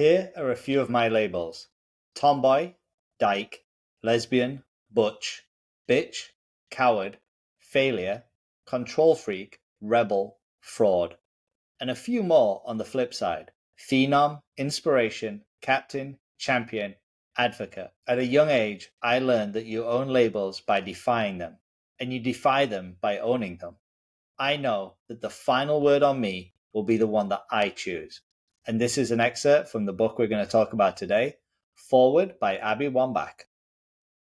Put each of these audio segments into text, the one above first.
Here are a few of my labels: tomboy, dyke, lesbian, butch, bitch, coward, failure, control freak, rebel, fraud. And a few more on the flip side: phenom, inspiration, captain, champion, advocate. At a young age, I learned that you own labels by defying them, and you defy them by owning them. I know that the final word on me will be the one that I choose. And this is an excerpt from the book we're going to talk about today, Forward by Abby Wambach.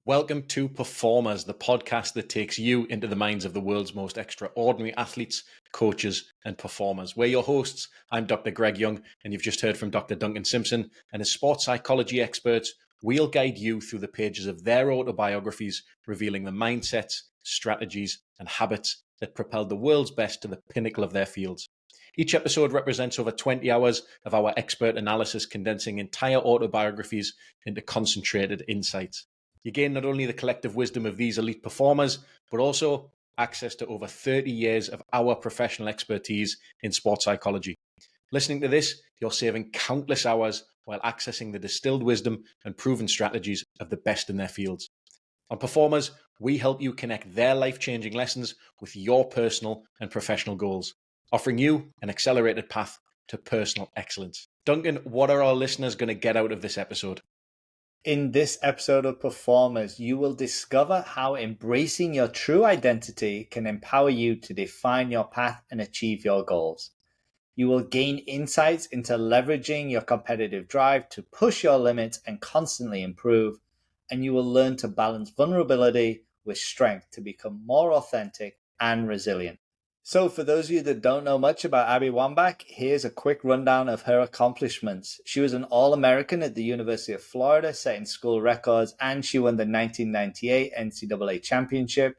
Welcome to Performers, the podcast that takes you into the minds of the world's most extraordinary athletes, coaches, and performers. We're your hosts. I'm Dr. Greg Young, and you've just heard from Dr. Duncan Simpson. And as sports psychology experts, we'll guide you through the pages of their autobiographies, revealing the mindsets, strategies, and habits that propelled the world's best to the pinnacle of their fields. Each episode represents over 20 hours of our expert analysis, condensing entire autobiographies into concentrated insights. You gain not only the collective wisdom of these elite performers, but also access to over 30 years of our professional expertise in sports psychology. Listening to this, you're saving countless hours while accessing the distilled wisdom and proven strategies of the best in their fields. On Performers, we help you connect their life-changing lessons with your personal and professional goals, offering you an accelerated path to personal excellence. Duncan, what are our listeners going to get out of this episode? In this episode of Performers, you will discover how embracing your true identity can empower you to define your path and achieve your goals. You will gain insights into leveraging your competitive drive to push your limits and constantly improve, and you will learn to balance vulnerability with strength to become more authentic and resilient. So for those of you that don't know much about Abby Wambach, here's a quick rundown of her accomplishments. She was an All-American at the University of Florida, setting school records, and she won the 1998 NCAA Championship.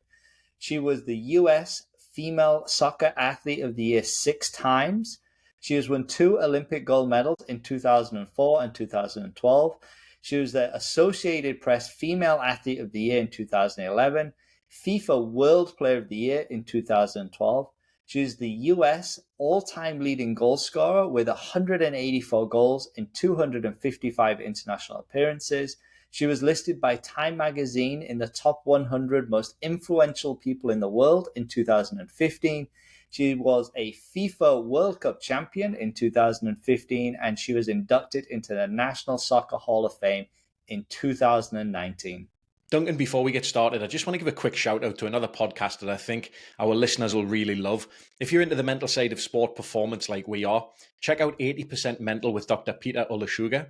She was the U.S. Female Soccer Athlete of the Year 6 times. She has won 2 Olympic gold medals in 2004 and 2012. She was the Associated Press Female Athlete of the Year in 2011, FIFA World Player of the Year in 2012. She is the US all-time leading goal scorer with 184 goals in 255 international appearances. She was listed by Time magazine in the top 100 most influential people in the world in 2015. She was a FIFA World Cup champion in 2015, and she was inducted into the National Soccer Hall of Fame in 2019. Duncan, before we get started, I just want to give a quick shout out to another podcast that I think our listeners will really love. If you're into the mental side of sport performance like we are, check out 80% Mental with Dr. Peter Olusuga.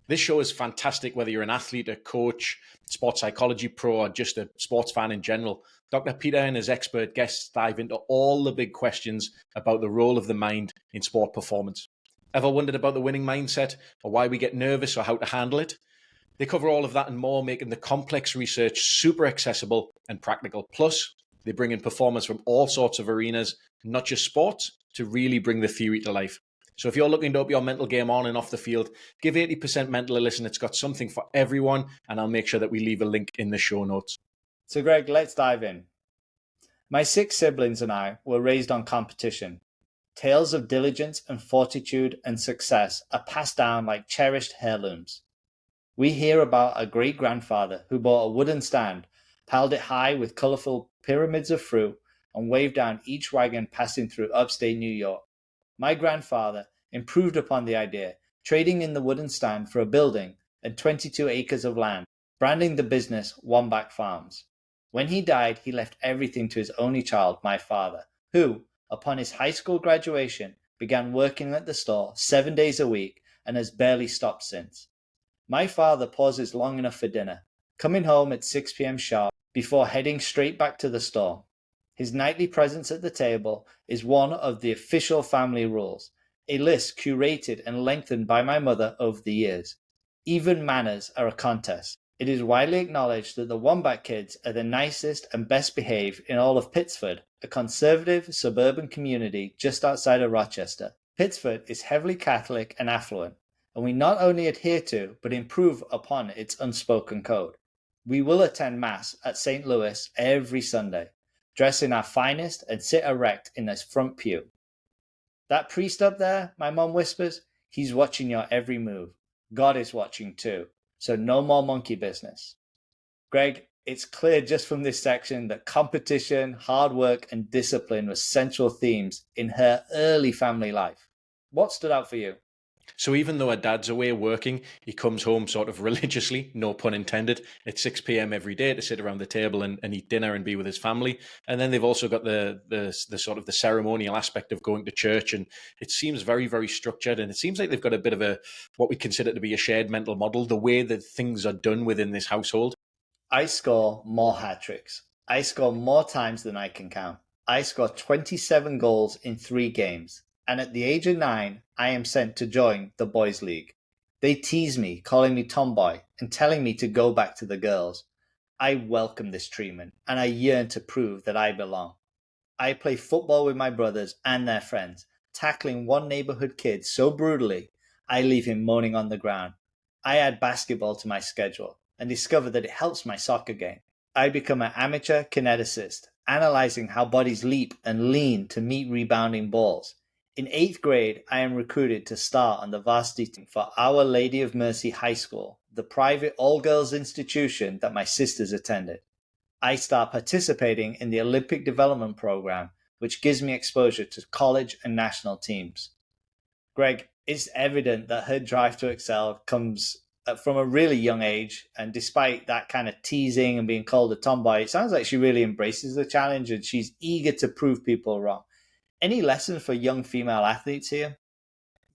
This show is fantastic whether you're an athlete, a coach, sports psychology pro, or just a sports fan in general. Dr. Peter and his expert guests dive into all the big questions about the role of the mind in sport performance. Ever wondered about the winning mindset or why we get nervous or how to handle it? They cover all of that and more, making the complex research super accessible and practical. Plus, they bring in performers from all sorts of arenas, not just sports, to really bring the theory to life. So if you're looking to up your mental game on and off the field, give 80% Mental a listen. It's got something for everyone, and I'll make sure that we leave a link in the show notes. So Greg, let's dive in. My 6 siblings and I were raised on competition. Tales of diligence and fortitude and success are passed down like cherished heirlooms. We hear about a great-grandfather who bought a wooden stand, piled it high with colorful pyramids of fruit, and waved down each wagon passing through upstate New York. My grandfather improved upon the idea, trading in the wooden stand for a building and 22 acres of land, branding the business Wambach Farms. When he died, he left everything to his only child, my father, who, upon his high school graduation, began working at the store 7 days a week and has barely stopped since. My father pauses long enough for dinner, coming home at 6 p.m. sharp before heading straight back to the store. His nightly presence at the table is one of the official family rules, a list curated and lengthened by my mother over the years. Even manners are a contest. It is widely acknowledged that the Wambach kids are the nicest and best behaved in all of Pittsford, a conservative suburban community just outside of Rochester. Pittsford is heavily Catholic and affluent, and we not only adhere to, but improve upon its unspoken code. We will attend Mass at St. Louis every Sunday, dress in our finest and sit erect in this front pew. That priest up there, my mom whispers, he's watching your every move. God is watching too, so no more monkey business. Greg, it's clear just from this section that competition, hard work, and discipline were central themes in her early family life. What stood out for you? So even though her dad's away working, he comes home sort of religiously, no pun intended, at 6 p.m. every day to sit around the table and eat dinner and be with his family. And then they've also got the sort of the ceremonial aspect of going to church. And it seems very, very structured. And it seems like they've got a bit of what we consider to be a shared mental model, the way that things are done within this household. I score more hat tricks. I score more times than I can count. I score 27 goals in 3 games. And at the age of 9, I am sent to join the boys' league. They tease me, calling me tomboy and telling me to go back to the girls. I welcome this treatment and I yearn to prove that I belong. I play football with my brothers and their friends, tackling one neighborhood kid so brutally, I leave him moaning on the ground. I add basketball to my schedule and discover that it helps my soccer game. I become an amateur kineticist, analyzing how bodies leap and lean to meet rebounding balls. In 8th grade, I am recruited to start on the varsity team for Our Lady of Mercy High School, the private all-girls institution that my sisters attended. I start participating in the Olympic Development Program, which gives me exposure to college and national teams. Greg, it's evident that her drive to excel comes from a really young age, and despite that kind of teasing and being called a tomboy, it sounds like she really embraces the challenge and she's eager to prove people wrong. Any lesson for young female athletes here?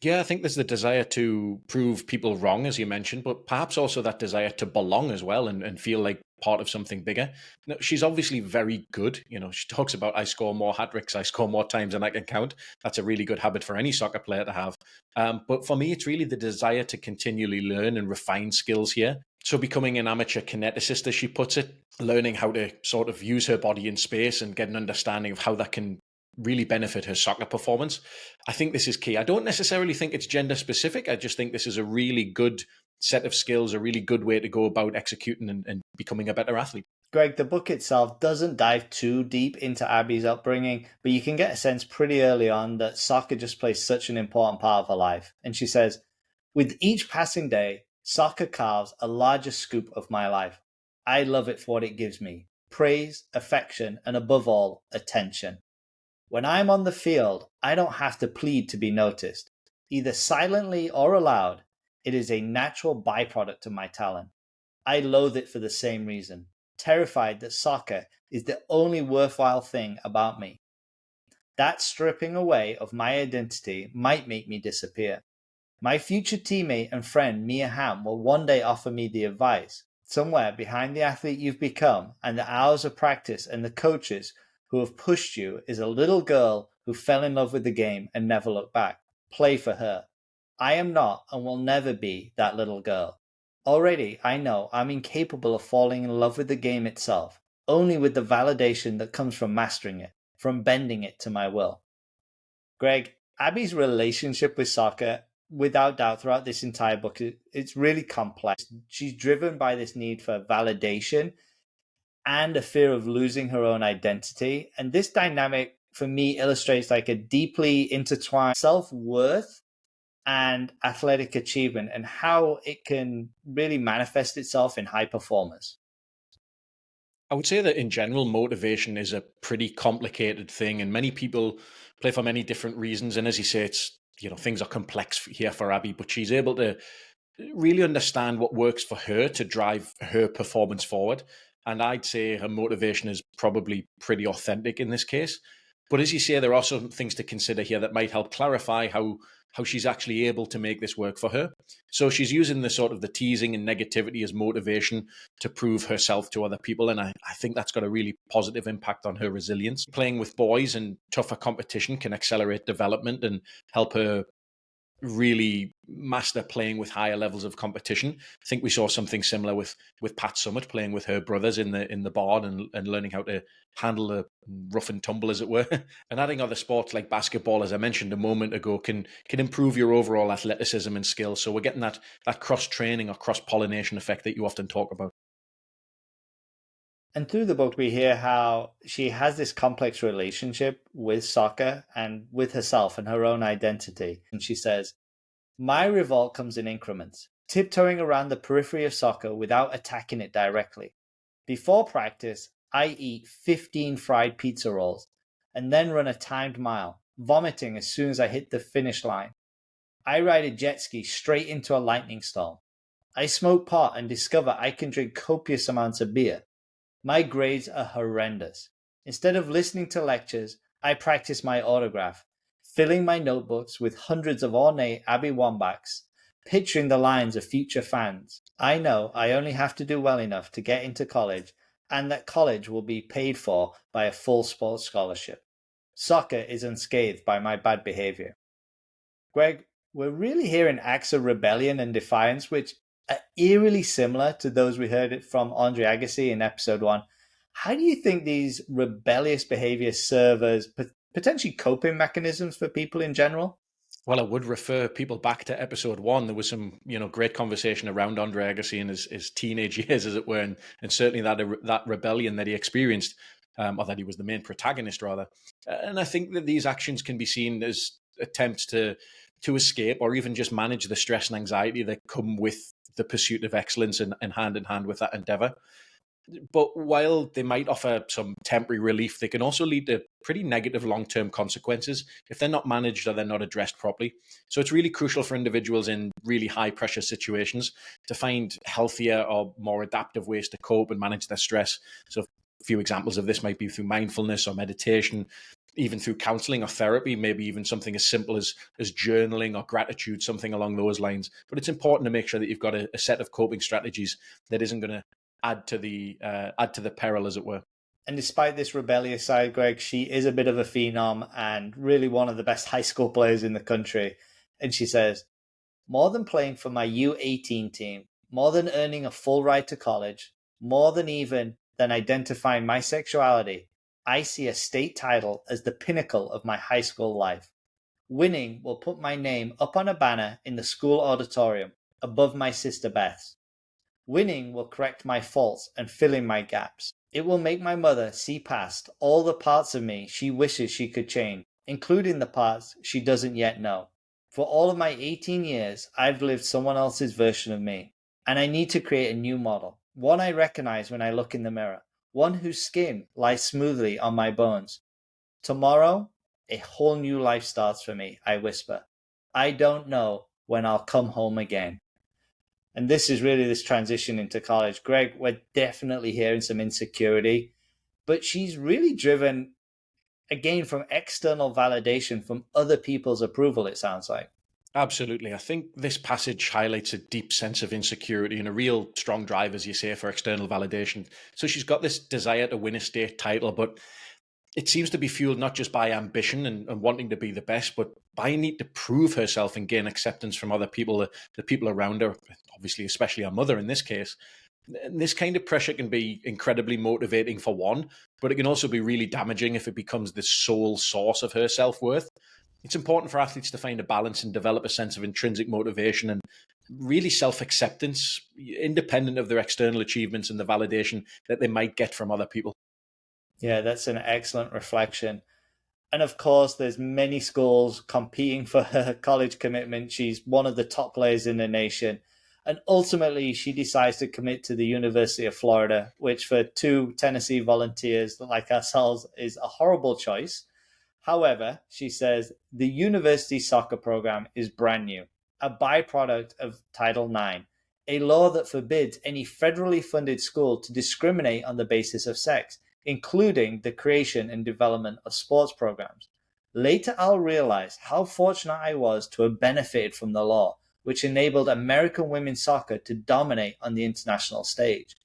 Yeah, I think there's the desire to prove people wrong, as you mentioned, but perhaps also that desire to belong as well and feel like part of something bigger. No, she's obviously very good. You know, she talks about I score more hat tricks, I score more times than I can count. That's a really good habit for any soccer player to have. But for me, it's really the desire to continually learn and refine skills here. So becoming an amateur kineticist, as she puts it, learning how to sort of use her body in space and get an understanding of how that can really benefit her soccer performance. I think this is key. I don't necessarily think it's gender specific. I just think this is a really good set of skills, a really good way to go about executing and becoming a better athlete. Greg, the book itself doesn't dive too deep into Abby's upbringing, but you can get a sense pretty early on that soccer just plays such an important part of her life. And she says, with each passing day, soccer carves a larger scoop of my life. I love it for what it gives me praise, affection, and above all, attention. When I'm on the field, I don't have to plead to be noticed, either silently or aloud. It is a natural byproduct of my talent. I loathe it for the same reason, terrified that soccer is the only worthwhile thing about me. That stripping away of my identity might make me disappear. My future teammate and friend Mia Hamm will one day offer me the advice. Somewhere behind the athlete you've become and the hours of practice and the coaches who have pushed you is a little girl who fell in love with the game and never looked back. Play for her. I am not and will never be that little girl. Already, I know I'm incapable of falling in love with the game itself, only with the validation that comes from mastering it, from bending it to my will. Greg, Abby's relationship with soccer, without doubt, throughout this entire book, it's really complex. She's driven by this need for validation and a fear of losing her own identity. And this dynamic, for me, illustrates like a deeply intertwined self-worth and athletic achievement and how it can really manifest itself in high performers. I would say that in general, motivation is a pretty complicated thing, and many people play for many different reasons. And as you say, it's things are complex here for Abby, but she's able to really understand what works for her to drive her performance forward. And I'd say her motivation is probably pretty authentic in this case. But as you say, there are some things to consider here that might help clarify how she's actually able to make this work for her. So she's using the sort of the teasing and negativity as motivation to prove herself to other people. And I think that's got a really positive impact on her resilience. Playing with boys and tougher competition can accelerate development and help her really master playing with higher levels of competition. I think we saw something similar with Pat Summitt playing with her brothers in the barn and learning how to handle the rough and tumble, as it were. And adding other sports like basketball, as I mentioned a moment ago, can improve your overall athleticism and skill. So we're getting that cross training or cross pollination effect that you often talk about. And through the book, we hear how she has this complex relationship with soccer and with herself and her own identity. And she says, my revolt comes in increments. tiptoeing around the periphery of soccer without attacking it directly. Before practice, I eat 15 fried pizza rolls and then run a timed mile, vomiting as soon as I hit the finish line. I ride a jet ski straight into a lightning storm. I smoke pot and discover I can drink copious amounts of beer. My grades are horrendous. Instead of listening to lectures, I practice my autograph, filling my notebooks with hundreds of ornate Abby Wambachs, picturing the lines of future fans. I know I only have to do well enough to get into college, and that college will be paid for by a full sports scholarship. Soccer is unscathed by my bad behavior. Greg, we're really hearing acts of rebellion and defiance, which are eerily similar to those we heard it from Andre Agassi in episode 1. How do you think these rebellious behaviors serve as potentially coping mechanisms for people in general? Well, I would refer people back to episode 1. There was some, great conversation around Andre Agassi and his teenage years, as it were, and certainly that rebellion that he experienced, or that he was the main protagonist, rather. And I think that these actions can be seen as attempts to escape or even just manage the stress and anxiety that come with the pursuit of excellence and hand in hand with that endeavor. But while they might offer some temporary relief, they can also lead to pretty negative long-term consequences if they're not managed or they're not addressed properly. So it's really crucial for individuals in really high-pressure situations to find healthier or more adaptive ways to cope and manage their stress. So a few examples of this might be through mindfulness or meditation, even through counseling or therapy, maybe even something as simple as journaling or gratitude, something along those lines. But it's important to make sure that you've got a set of coping strategies that isn't going to add to the peril, as it were. And despite this rebellious side, Greg, she is a bit of a phenom and really one of the best high school players in the country. And she says, more than playing for my U18 team, more than earning a full ride to college, more than identifying my sexuality, I see a state title as the pinnacle of my high school life. Winning will put my name up on a banner in the school auditorium above my sister Beth's. Winning will correct my faults and fill in my gaps. It will make my mother see past all the parts of me she wishes she could change, including the parts she doesn't yet know. For all of my 18 years, I've lived someone else's version of me, and I need to create a new model, one I recognize when I look in the mirror, one whose skin lies smoothly on my bones. Tomorrow, a whole new life starts for me, I whisper. I don't know when I'll come home again. And this is really this transition into college. Greg, we're definitely hearing some insecurity, but she's really driven, again, from external validation from other people's approval, it sounds like. Absolutely. I think this passage highlights a deep sense of insecurity and a real strong drive, as you say, for external validation. So she's got this desire to win a state title, but it seems to be fueled not just by ambition and wanting to be the best, but by a need to prove herself and gain acceptance from other people, the people around her, obviously, especially her mother in this case. And this kind of pressure can be incredibly motivating for one, but it can also be really damaging if it becomes the sole source of her self-worth. It's important for athletes to find a balance and develop a sense of intrinsic motivation and really self-acceptance, independent of their external achievements and the validation that they might get from other people. Yeah, that's an excellent reflection. And of course, there's many schools competing for her college commitment. She's one of the top players in the nation. And ultimately, she decides to commit to the University of Florida, which for two Tennessee volunteers like ourselves is a horrible choice. However, she says the university soccer program is brand new, a byproduct of Title IX, a law that forbids any federally funded school to discriminate on the basis of sex, including the creation and development of sports programs. Later, I'll realize how fortunate I was to have benefited from the law, which enabled American women's soccer to dominate on the international stage.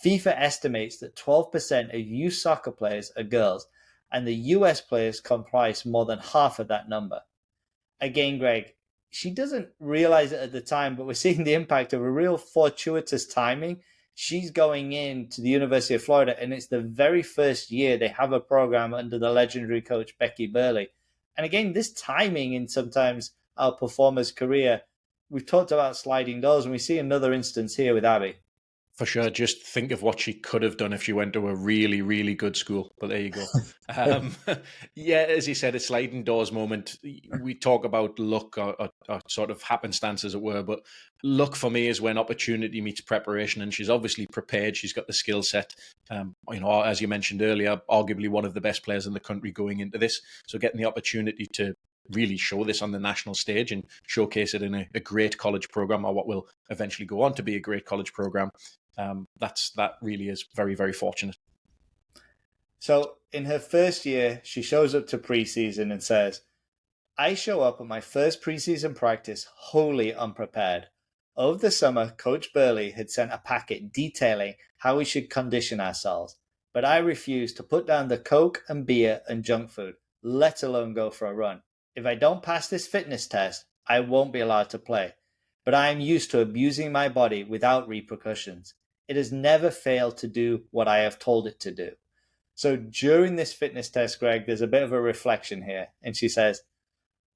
FIFA estimates that 12% of youth soccer players are girls, and the US players comprise more than half of that number. Again, Greg, she doesn't realize it at the time, but we're seeing the impact of a real fortuitous timing. She's going into the University of Florida, and it's the very first year they have a program under the legendary coach Becky Burleigh. And again, this timing in sometimes our performer's career, we've talked about sliding doors, and we see another instance here with Abby. For sure. Just think of what she could have done if she went to a really, really good school. But there you go. Um, yeah, as you said, a sliding doors moment. We talk about luck or sort of happenstance, as it were. But luck for me is when opportunity meets preparation. And she's obviously prepared. She's got the skill set. As you mentioned earlier, arguably one of the best players in the country going into this. So getting the opportunity to really show this on the national stage and showcase it in a great college program, or what will eventually go on to be a great college program. That really is very, very fortunate. So in her first year, she shows up to preseason and says, I show up at my first preseason practice wholly unprepared. Over the summer, Coach Burley had sent a packet detailing how we should condition ourselves, but I refused to put down the Coke and beer and junk food, let alone go for a run. If I don't pass this fitness test, I won't be allowed to play. But I am used to abusing my body without repercussions. It has never failed to do what I have told it to do. So during this fitness test, Greg, there's a bit of a reflection here. And she says,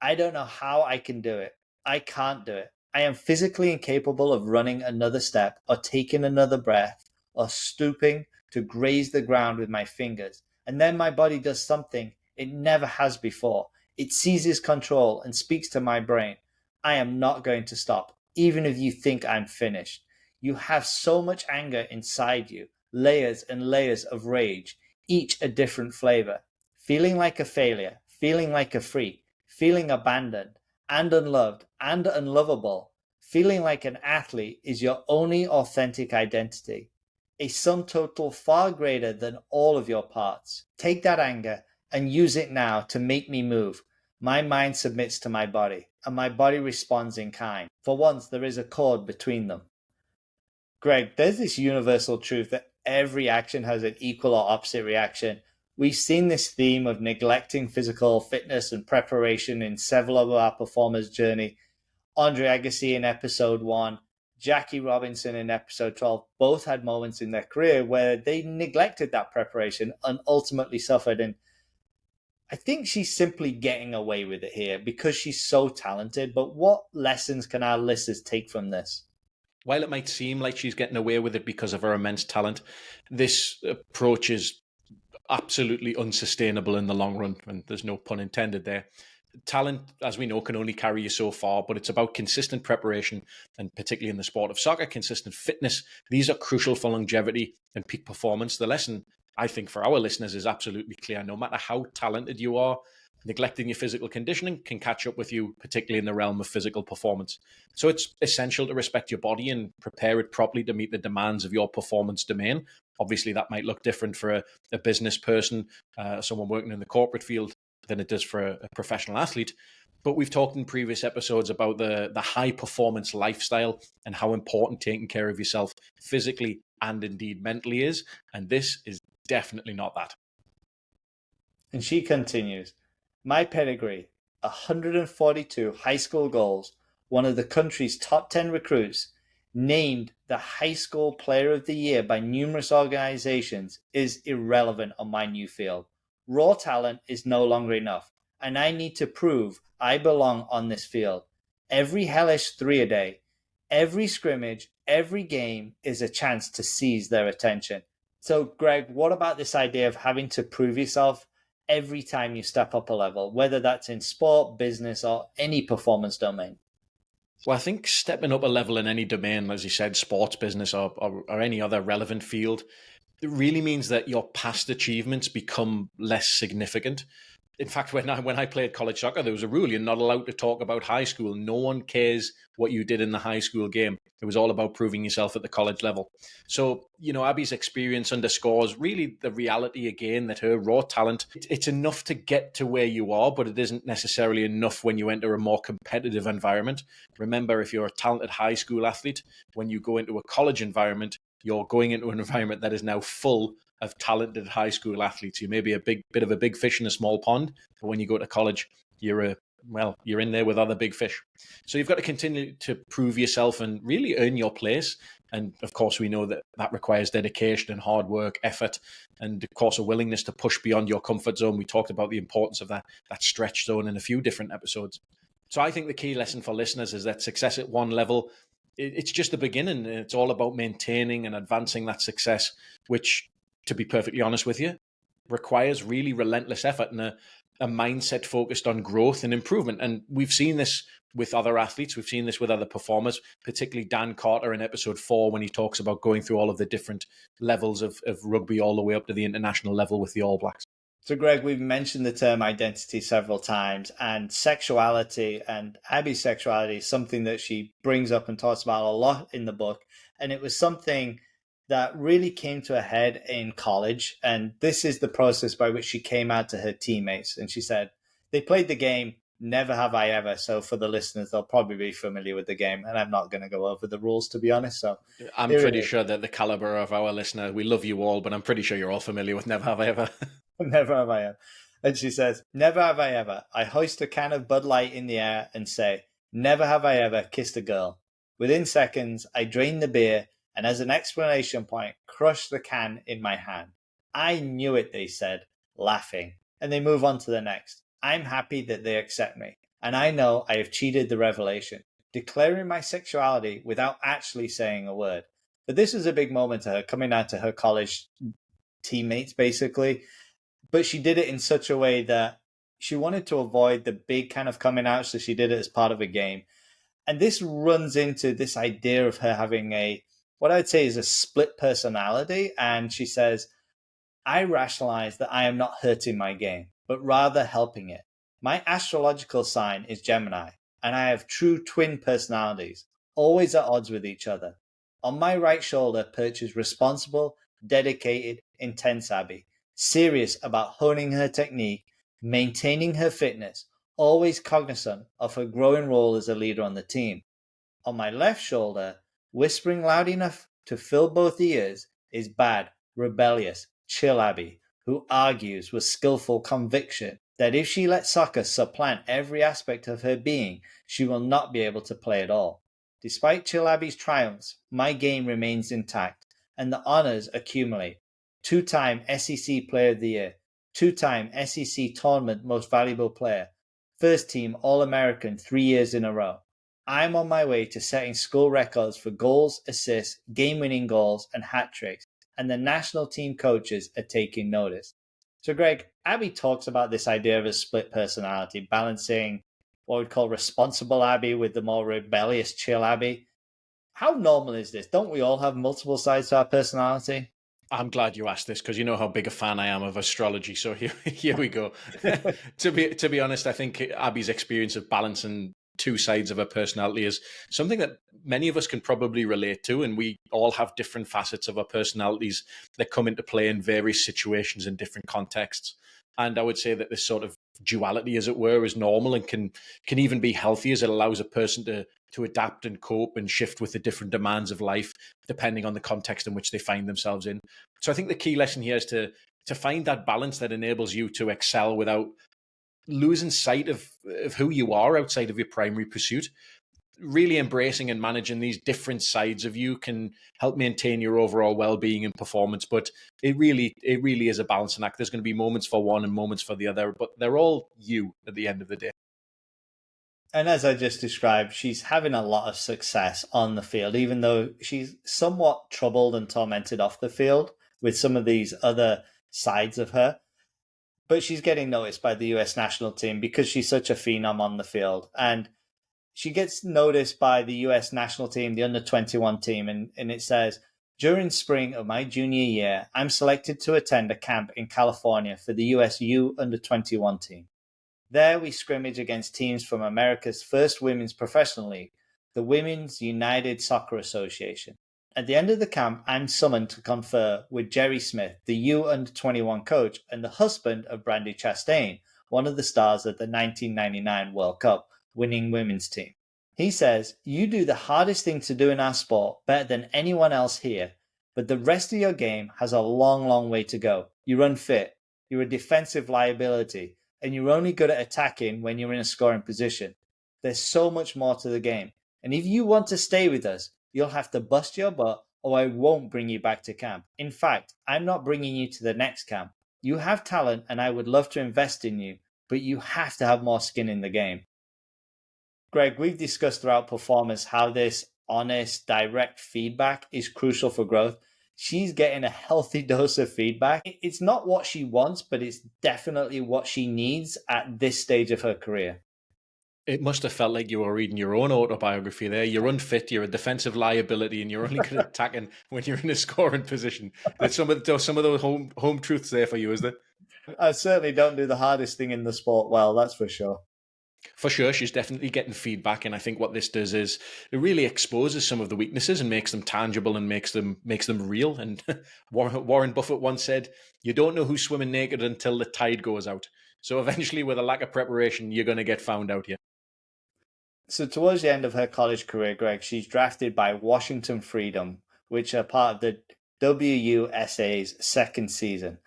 I don't know how I can do it. I can't do it. I am physically incapable of running another step or taking another breath or stooping to graze the ground with my fingers. And then my body does something it never has before. It seizes control and speaks to my brain. I am not going to stop, even if you think I'm finished. You have so much anger inside you, layers and layers of rage, each a different flavor. Feeling like a failure, feeling like a freak, feeling abandoned and unloved and unlovable, feeling like an athlete is your only authentic identity, a sum total far greater than all of your parts. Take that anger and use it now to make me move. My mind submits to my body, and my body responds in kind. For once, there is a chord between them. Greg, there's this universal truth that every action has an equal or opposite reaction. We've seen this theme of neglecting physical fitness and preparation in several of our performers' journey. Andre Agassi in episode 1, Jackie Robinson in episode 12, both had moments in their career where they neglected that preparation and ultimately suffered. And I think she's simply getting away with it here because she's so talented. But what lessons can our listeners take from this? While it might seem like she's getting away with it because of her immense talent, this approach is absolutely unsustainable in the long run, and there's no pun intended there. Talent, as we know, can only carry you so far, but it's about consistent preparation, and particularly in the sport of soccer, consistent fitness. These are crucial for longevity and peak performance. The lesson, I think, for our listeners is absolutely clear. No matter how talented you are, neglecting your physical conditioning can catch up with you, particularly in the realm of physical performance. So it's essential to respect your body and prepare it properly to meet the demands of your performance domain. Obviously, that might look different for a business person, someone working in the corporate field, than it does for a professional athlete. But we've talked in previous episodes about the high performance lifestyle and how important taking care of yourself physically and indeed mentally is. And this is definitely not that. And she continues, my pedigree, 142 high school goals, one of the country's top 10 recruits, named the High School Player of the Year by numerous organizations, is irrelevant on my new field. Raw talent is no longer enough, and I need to prove I belong on this field. Every hellish 3-a-day, every scrimmage, every game is a chance to seize their attention. So, Greg, what about this idea of having to prove yourself every time you step up a level, whether that's in sport, business, or any performance domain? Well, I think stepping up a level in any domain, as you said, sports, business, or any other relevant field, it really means that your past achievements become less significant. In fact, when I played college soccer, there was a rule: you're not allowed to talk about high school. No one cares what you did in the high school game. It was all about proving yourself at the college level. So, Abby's experience underscores really the reality again that her raw talent, it's enough to get to where you are, but it isn't necessarily enough when you enter a more competitive environment. Remember, if you're a talented high school athlete, when you go into a college environment, you're going into an environment that is now full of talented high school athletes. You may be a bit of a big fish in a small pond, but when you go to college, you're in there with other big fish. So you've got to continue to prove yourself and really earn your place. And of course, we know that requires dedication and hard work, effort, and of course, a willingness to push beyond your comfort zone. We talked about the importance of that stretch zone in a few different episodes. So I think the key lesson for listeners is that success at one level it's just the beginning. It's all about maintaining and advancing that success, which, to be perfectly honest with you, requires really relentless effort and a mindset focused on growth and improvement. And we've seen this with other athletes. We've seen this with other performers, particularly Dan Carter in episode 4, when he talks about going through all of the different levels of rugby all the way up to the international level with the All Blacks. So, Greg, we've mentioned the term identity several times, and sexuality and Abby's sexuality is something that she brings up and talks about a lot in the book. And it was something that really came to a head in college. And this is the process by which she came out to her teammates. And she said, they played the game Never Have I Ever. So for the listeners, they'll probably be familiar with the game. And I'm not going to go over the rules, to be honest. So I'm pretty sure that the caliber of our listener, we love you all, but I'm pretty sure you're all familiar with Never Have I Ever. Never have I ever. And she says, never have I ever. I hoist a can of Bud Light in the air and say, never have I ever kissed a girl. Within seconds, I drain the beer and as an explanation point, crush the can in my hand. I knew it, they said, laughing. And they move on to the next. I'm happy that they accept me. And I know I have cheated the revelation, declaring my sexuality without actually saying a word. But this was a big moment to her, coming out to her college teammates, basically. But she did it in such a way that she wanted to avoid the big kind of coming out, so she did it as part of a game. And this runs into this idea of her having what I'd say is a split personality. And she says, I rationalize that I am not hurting my game, but rather helping it. My astrological sign is Gemini, and I have true twin personalities, always at odds with each other. On my right shoulder perches responsible, dedicated, intense Abby, serious about honing her technique, maintaining her fitness, always cognizant of her growing role as a leader on the team. On my left shoulder, whispering loud enough to fill both ears, is bad, rebellious, chill Abby, who argues with skillful conviction that if she lets soccer supplant every aspect of her being, she will not be able to play at all. Despite chill Abby's triumphs, my game remains intact, and the honors accumulate. Two-time SEC Player of the Year, two-time SEC Tournament Most Valuable Player, first-team All-American 3 years in a row. I'm on my way to setting school records for goals, assists, game-winning goals, and hat tricks, and the national team coaches are taking notice. So, Greg, Abby talks about this idea of a split personality, balancing what we'd call responsible Abby with the more rebellious, chill Abby. How normal is this? Don't we all have multiple sides to our personality? I'm glad you asked this because you know how big a fan I am of astrology. So here we go. To be honest, I think Abby's experience of balancing two sides of her personality is something that many of us can probably relate to, and we all have different facets of our personalities that come into play in various situations in different contexts. And I would say that this sort of duality, as it were, is normal and can even be healthy, as it allows a person to adapt and cope and shift with the different demands of life, depending on the context in which they find themselves in. So I think the key lesson here is to find that balance that enables you to excel without losing sight of who you are outside of your primary pursuit. Really embracing and managing these different sides of you can help maintain your overall well-being and performance. But it really is a balancing act. There's going to be moments for one and moments for the other, but they're all you at the end of the day. And as I just described, she's having a lot of success on the field, even though she's somewhat troubled and tormented off the field with some of these other sides of her. But she's getting noticed by the US national team because she's such a phenom on the field. And she gets noticed by the US national team, the under-21 team, and it says, during spring of my junior year, I'm selected to attend a camp in California for the US U under-21 team. There we scrimmage against teams from America's first women's professional league, the Women's United Soccer Association. At the end of the camp, I'm summoned to confer with Jerry Smith, the U under-21 coach and the husband of Brandy Chastain, one of the stars of the 1999 World Cup winning women's team. He says, you do the hardest thing to do in our sport better than anyone else here, but the rest of your game has a long, long way to go. You're unfit, you're a defensive liability, and you're only good at attacking when you're in a scoring position. There's so much more to the game. And if you want to stay with us, you'll have to bust your butt or I won't bring you back to camp. In fact, I'm not bringing you to the next camp. You have talent and I would love to invest in you, but you have to have more skin in the game. Greg, we've discussed throughout performance how this honest, direct feedback is crucial for growth. She's getting a healthy dose of feedback. It's not what she wants, but it's definitely what she needs at this stage of her career. It must have felt like you were reading your own autobiography there. You're unfit, you're a defensive liability, and you're only good at attacking when you're in a scoring position. There's some of those home truths there for you, is there? I certainly don't do the hardest thing in the sport well, that's for sure. For sure, she's definitely getting feedback, and I think what this does is it really exposes some of the weaknesses and makes them tangible and makes them real. And Warren Buffett once said, "You don't know who's swimming naked until the tide goes out." So eventually, with a lack of preparation, you're going to get found out here. So towards the end of her college career, Greg, she's drafted by Washington Freedom, which are part of the WUSA's second season.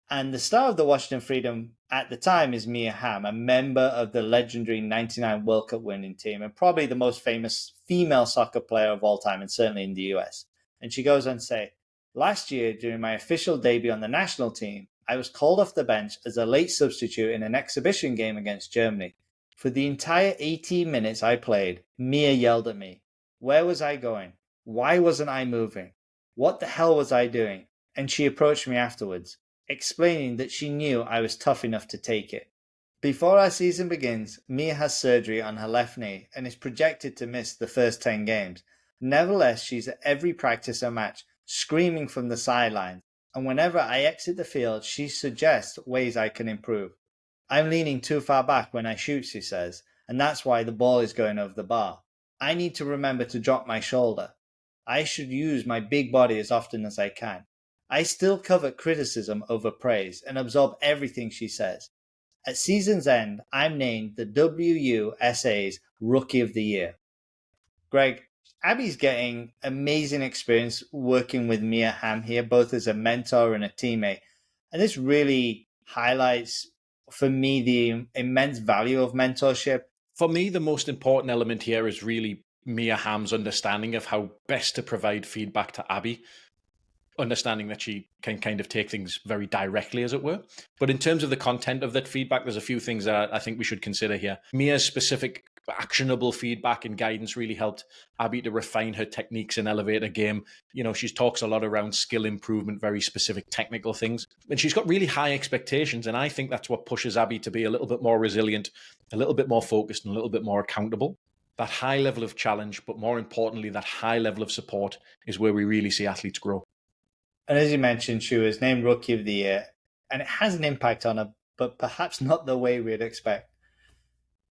And the star of the Washington Freedom at the time is Mia Hamm, a member of the legendary 99 World Cup winning team and probably the most famous female soccer player of all time, and certainly in the US. And she goes on to say, "Last year, during my official debut on the national team, I was called off the bench as a late substitute in an exhibition game against Germany. For the entire 18 minutes I played, Mia yelled at me. Where was I going? Why wasn't I moving? What the hell was I doing? And she approached me afterwards, explaining that she knew I was tough enough to take it. Before our season begins, Mia has surgery on her left knee and is projected to miss the first 10 games. Nevertheless, she's at every practice or match, screaming from the sidelines, and whenever I exit the field, she suggests ways I can improve. I'm leaning too far back when I shoot, she says, and that's why the ball is going over the bar. I need to remember to drop my shoulder. I should use my big body as often as I can. I still covet criticism over praise and absorb everything she says. At season's end, I'm named the WUSA's Rookie of the Year." Greg, Abby's getting amazing experience working with Mia Hamm here, both as a mentor and a teammate. And this really highlights for me the immense value of mentorship. For me, the most important element here is really Mia Hamm's understanding of how best to provide feedback to Abby, understanding that she can kind of take things very directly, as it were. But in terms of the content of that feedback, there's a few things that I think we should consider here. Mia's specific actionable feedback and guidance really helped Abby to refine her techniques and elevate her game. You know, she talks a lot around skill improvement, very specific technical things. And she's got really high expectations. And I think that's what pushes Abby to be a little bit more resilient, a little bit more focused, and a little bit more accountable. That high level of challenge, but more importantly, that high level of support is where we really see athletes grow. And as you mentioned, she was named Rookie of the Year, and it has an impact on her, but perhaps not the way we'd expect.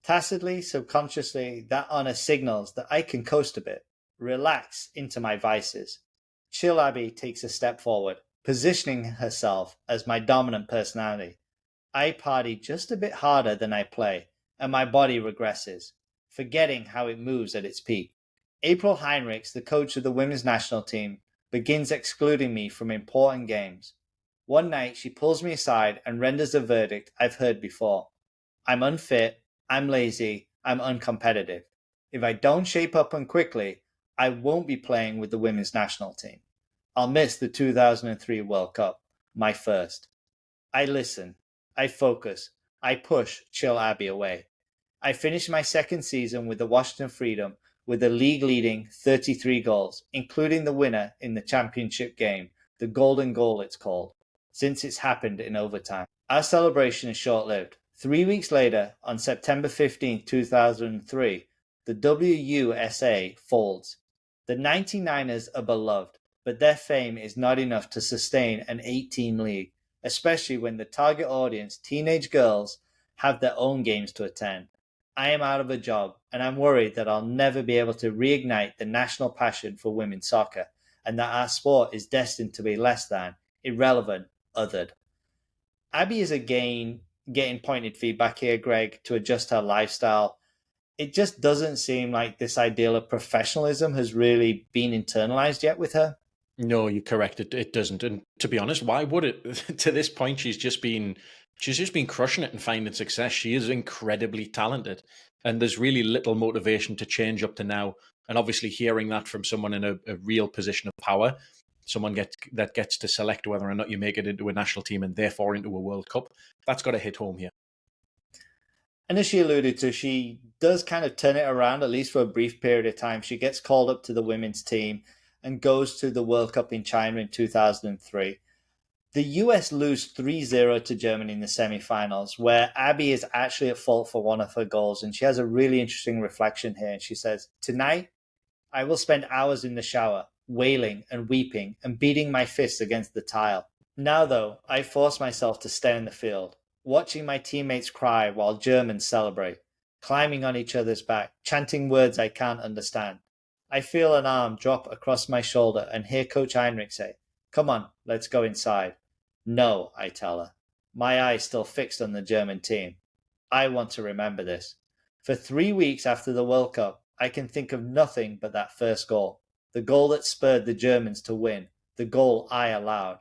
Tacitly, subconsciously, that honor signals that I can coast a bit, relax into my vices. Chill Abby takes a step forward, positioning herself as my dominant personality. I party just a bit harder than I play, and my body regresses, forgetting how it moves at its peak. April Heinrichs, the coach of the women's national team, begins excluding me from important games. One night she pulls me aside and renders a verdict I've heard before. I'm unfit, I'm lazy, I'm uncompetitive. If I don't shape up and quickly, I won't be playing with the women's national team. I'll miss the 2003 World Cup, my first. I listen, I focus, I push Chill Abby away. I finished my second season with the Washington Freedom with a league-leading 33 goals, including the winner in the championship game, the golden goal it's called, since it's happened in overtime. Our celebration is short-lived. 3 weeks later, on September 15, 2003, the WUSA folds. The 99ers are beloved, but their fame is not enough to sustain an 8-team league, especially when the target audience, teenage girls, have their own games to attend. I am out of a job, and I'm worried that I'll never be able to reignite the national passion for women's soccer, and that our sport is destined to be less than, irrelevant, othered. Abby is again getting pointed feedback here, Greg, to adjust her lifestyle. It just doesn't seem like this ideal of professionalism has really been internalized yet with her. No, you're correct. It doesn't. And to be honest, why would it? To this point, she's just been crushing it and finding success. She is incredibly talented, and there's really little motivation to change up to now. And obviously, hearing that from someone in a real position of power, someone that gets to select whether or not you make it into a national team and therefore into a World Cup, that's got to hit home here. And as she alluded to, she does kind of turn it around, at least for a brief period of time. She gets called up to the women's team and goes to the World Cup in China in 2003. The US lose 3-0 to Germany in the semi-finals, where Abby is actually at fault for one of her goals. And she has a really interesting reflection here. And she says, "Tonight, I will spend hours in the shower, wailing and weeping and beating my fists against the tile. Now, though, I force myself to stay in the field, watching my teammates cry while Germans celebrate, climbing on each other's back, chanting words I can't understand. I feel an arm drop across my shoulder and hear Coach Heinrich say, 'Come on, let's go inside.' No, I tell her, my eyes still fixed on the German team. I want to remember this. For 3 weeks after the World Cup, I can think of nothing but that first goal. The goal that spurred the Germans to win. The goal I allowed.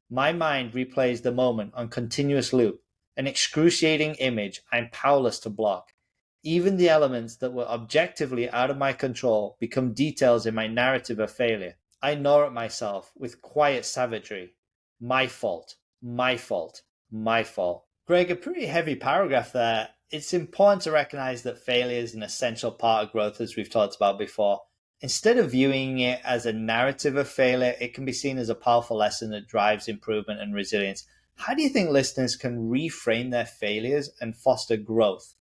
My mind replays the moment on continuous loop, an excruciating image I'm powerless to block. Even the elements that were objectively out of my control become details in my narrative of failure. I gnaw at myself with quiet savagery. My fault, my fault, my fault." Greg, a pretty heavy paragraph there. It's important to recognize that failure is an essential part of growth, as we've talked about before. Instead of viewing it as a narrative of failure, it can be seen as a powerful lesson that drives improvement and resilience. How do you think listeners can reframe their failures and foster growth?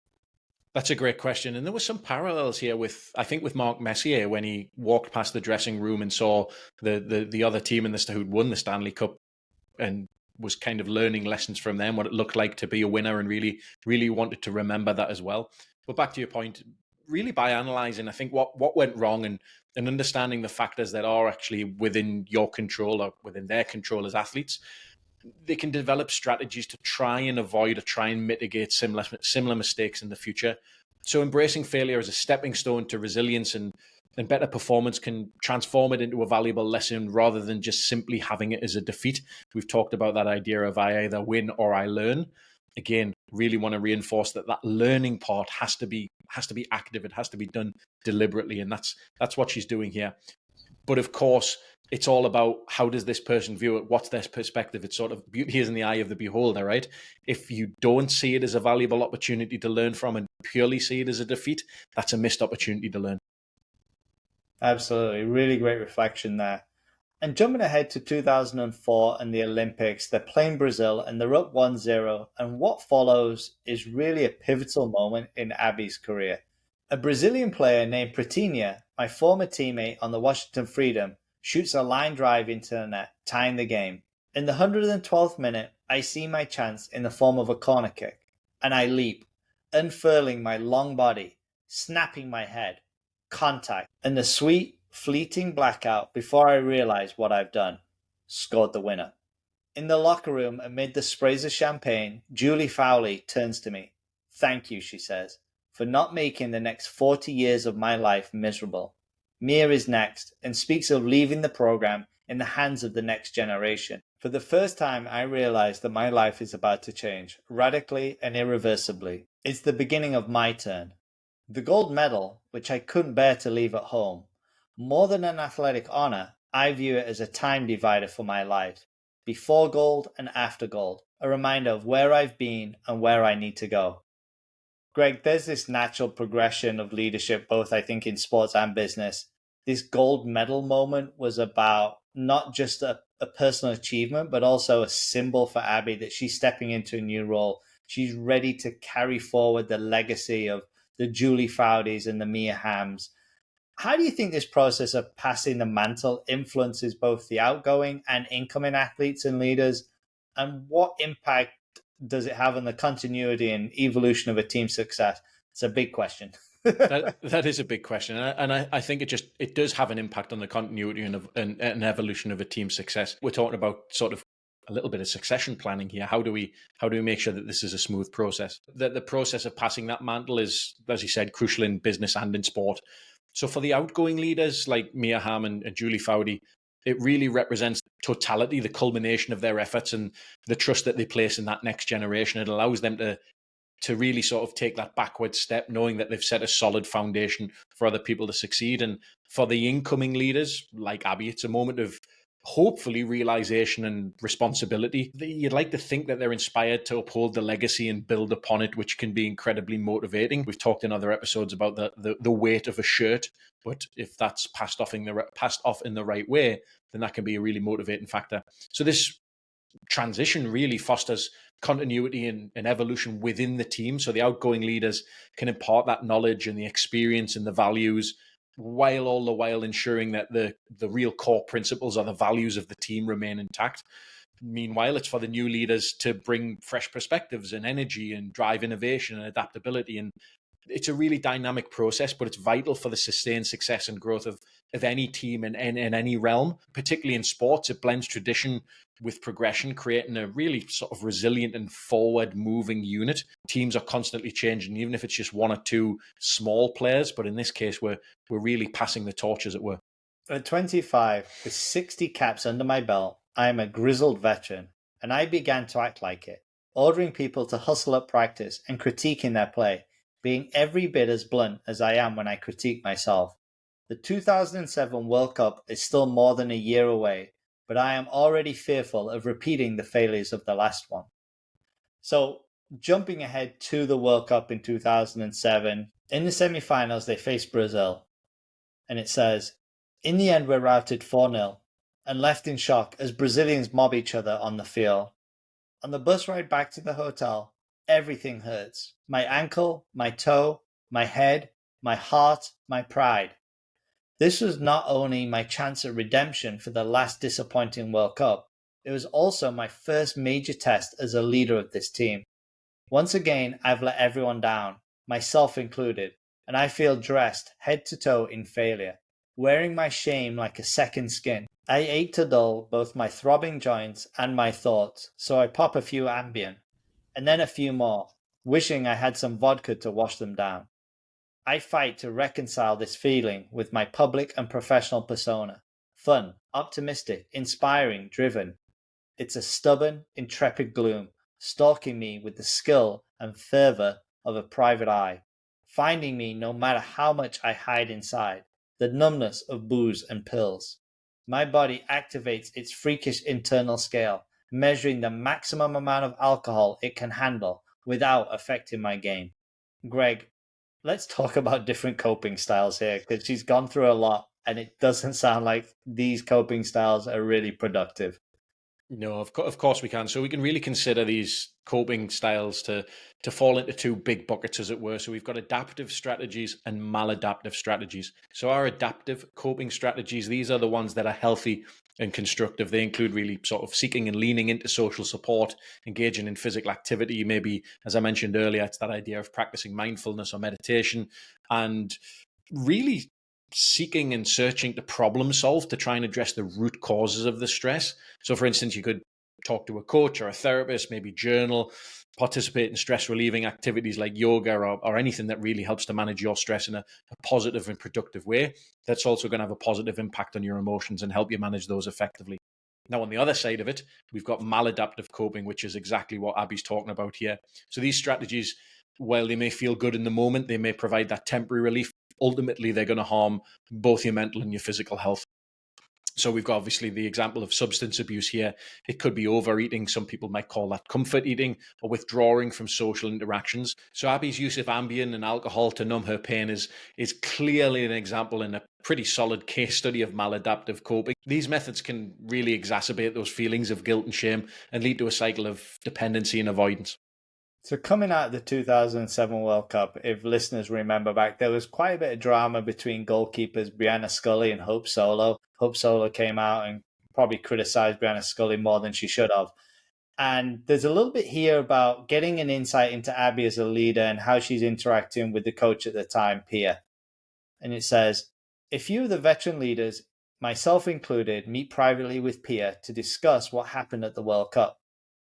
That's a great question. And there were some parallels here with, I think, with Mark Messier when he walked past the dressing room and saw the other team in this who'd won the Stanley Cup and was kind of learning lessons from them, what it looked like to be a winner, and really wanted to remember that as well. But back to your point, really by analyzing, I think, what went wrong and understanding the factors that are actually within your control or within their control as athletes, they can develop strategies to try and avoid or try and mitigate similar mistakes in the future. So embracing failure as a stepping stone to resilience and better performance can transform it into a valuable lesson rather than just simply having it as a defeat. We've talked about that idea of I either win or I learn. Again, really want to reinforce that learning part has to be active. It has to be done deliberately, and that's what she's doing here. But of course, it's all about how does this person view it? What's their perspective? It's sort of beauty is in the eye of the beholder, right? If you don't see it as a valuable opportunity to learn from and purely see it as a defeat, that's a missed opportunity to learn. Absolutely. Really great reflection there. And jumping ahead to 2004 and the Olympics, they're playing Brazil and they're up 1-0. And what follows is really a pivotal moment in Abby's career. A Brazilian player named Pratinha, my former teammate on the Washington Freedom, shoots a line drive into the net, tying the game. In the 112th minute, I see my chance in the form of a corner kick, and I leap, unfurling my long body, snapping my head, contact, and the sweet, fleeting blackout before I realize what I've done. Scored the winner. In the locker room, amid the sprays of champagne, Julie Fowley turns to me. "Thank you," she says, "for not making the next 40 years of my life miserable." Mia is next and speaks of leaving the program in the hands of the next generation. For the first time, I realize that my life is about to change, radically and irreversibly. It's the beginning of my turn. The gold medal, which I couldn't bear to leave at home, more than an athletic honor, I view it as a time divider for my life. Before gold and after gold, a reminder of where I've been and where I need to go. Greg, there's this natural progression of leadership, both I think in sports and business. This gold medal moment was about not just a personal achievement, but also a symbol for Abby that she's stepping into a new role. She's ready to carry forward the legacy of the Julie Fowdies and the Mia Hams. How do you think this process of passing the mantle influences both the outgoing and incoming athletes and leaders? And what impact does it have on the continuity and evolution of a team's success? It's a big question. that is a big question, and I think it does have an impact on the continuity and evolution of a team's success. We're talking about sort of a little bit of succession planning here. How do we make sure that this is a smooth process? The process of passing that mantle is, as you said, crucial in business and in sport. So for the outgoing leaders like Mia Hamm and Julie Fowdy, it really represents totality, the culmination of their efforts and the trust that they place in that next generation. It allows them to really sort of take that backward step, knowing that they've set a solid foundation for other people to succeed. And for the incoming leaders like Abby, it's a moment of hopefully realization and responsibility. You'd like to think that they're inspired to uphold the legacy and build upon it, which can be incredibly motivating. We've talked in other episodes about the weight of a shirt, but if that's passed off in the right way, then that can be a really motivating factor. So this transition really fosters continuity and evolution within the team. So the outgoing leaders can impart that knowledge and the experience and the values, while all the while ensuring that the real core principles or the values of the team remain intact. Meanwhile, it's for the new leaders to bring fresh perspectives and energy and drive innovation and adaptability. And it's a really dynamic process, but it's vital for the sustained success and growth of any team in any realm, particularly in sports. It blends tradition with progression, creating a really sort of resilient and forward moving unit. Teams are constantly changing, even if it's just one or two small players. But in this case, we're really passing the torch, as it were. At 25, with 60 caps under my belt, I am a grizzled veteran, and I began to act like it, ordering people to hustle up practice and critiquing their play, being every bit as blunt as I am when I critique myself. The 2007 World Cup is still more than a year away, but I am already fearful of repeating the failures of the last one. So, jumping ahead to the World Cup in 2007, in the semi-finals they faced Brazil, and it says, "In the end we're routed 4-0 and left in shock as Brazilians mob each other on the field. On the bus ride back to the hotel, everything hurts. My ankle, my toe, my head, my heart, my pride. This was not only my chance at redemption for the last disappointing World Cup, it was also my first major test as a leader of this team. Once again, I've let everyone down, myself included, and I feel dressed head to toe in failure, wearing my shame like a second skin. I ache to dull both my throbbing joints and my thoughts, so I pop a few Ambien, and then a few more, wishing I had some vodka to wash them down. I fight to reconcile this feeling with my public and professional persona. Fun, optimistic, inspiring, driven. It's a stubborn, intrepid gloom, stalking me with the skill and fervor of a private eye, finding me no matter how much I hide inside, the numbness of booze and pills. My body activates its freakish internal scale, measuring the maximum amount of alcohol it can handle without affecting my game. Greg, let's talk about different coping styles here, because she's gone through a lot and it doesn't sound like these coping styles are really productive. No, of course we can. So we can really consider these coping styles to fall into two big buckets, as it were. So we've got adaptive strategies and maladaptive strategies. So our adaptive coping strategies, these are the ones that are healthy and constructive. They include really sort of seeking and leaning into social support, engaging in physical activity. Maybe, as I mentioned earlier, it's that idea of practicing mindfulness or meditation, and really seeking and searching to problem solve to try and address the root causes of the stress. So, for instance, you could talk to a coach or a therapist, maybe journal, participate in stress relieving activities like yoga or anything that really helps to manage your stress in a positive and productive way. That's also going to have a positive impact on your emotions and help you manage those effectively. Now, on the other side of it, we've got maladaptive coping, which is exactly what Abby's talking about here. So these strategies, while they may feel good in the moment, they may provide that temporary relief. Ultimately, they're going to harm both your mental and your physical health. So we've got obviously the example of substance abuse here. It could be overeating. Some people might call that comfort eating, or withdrawing from social interactions. So Abby's use of Ambien and alcohol to numb her pain is clearly an example and a pretty solid case study of maladaptive coping. These methods can really exacerbate those feelings of guilt and shame and lead to a cycle of dependency and avoidance. So coming out of the 2007 World Cup, if listeners remember back, there was quite a bit of drama between goalkeepers Brianna Scully and Hope Solo. Hope Solo came out and probably criticized Brianna Scully more than she should have. And there's a little bit here about getting an insight into Abby as a leader and how she's interacting with the coach at the time, Pia. And it says, a few of the veteran leaders, myself included, meet privately with Pia to discuss what happened at the World Cup.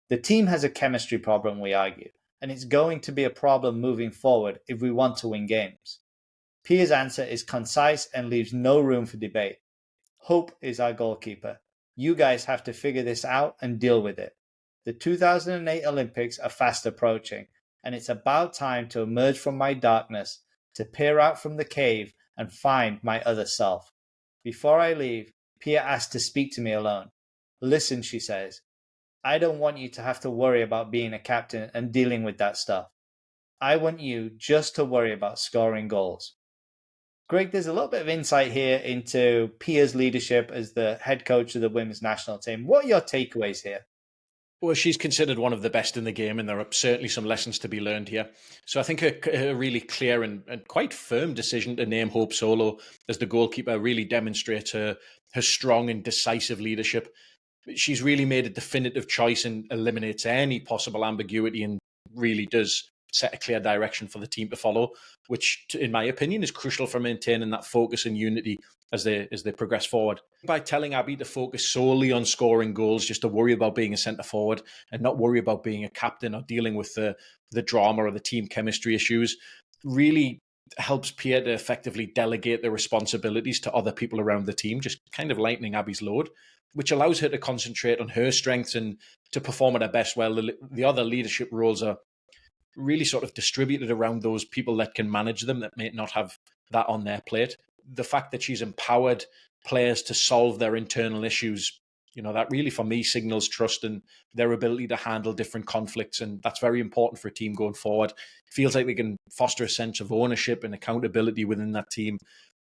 The team has a chemistry problem, we argue, and it's going to be a problem moving forward if we want to win games. Pia's answer is concise and leaves no room for debate. Hope is our goalkeeper. You guys have to figure this out and deal with it. The 2008 Olympics are fast approaching, and it's about time to emerge from my darkness, to peer out from the cave and find my other self. Before I leave, Pia asked to speak to me alone. Listen, she says, I don't want you to have to worry about being a captain and dealing with that stuff. I want you just to worry about scoring goals. Greg, there's a little bit of insight here into Pia's leadership as the head coach of the women's national team. What are your takeaways here? Well, she's considered one of the best in the game, and there are certainly some lessons to be learned here. So I think a really clear and quite firm decision to name Hope Solo as the goalkeeper really demonstrates her strong and decisive leadership. She's really made a definitive choice and eliminates any possible ambiguity and really does set a clear direction for the team to follow, which, in my opinion, is crucial for maintaining that focus and unity as they progress forward. By telling Abby to focus solely on scoring goals, just to worry about being a centre forward and not worry about being a captain or dealing with the drama or the team chemistry issues, really helps Pia to effectively delegate the responsibilities to other people around the team, just kind of lightening Abby's load, which allows her to concentrate on her strengths and to perform at her best, while the other leadership roles are really sort of distributed around those people that can manage them, that may not have that on their plate. The fact that she's empowered players to solve their internal issues, that really for me signals trust and their ability to handle different conflicts. And that's very important for a team going forward. It feels like they can foster a sense of ownership and accountability within that team.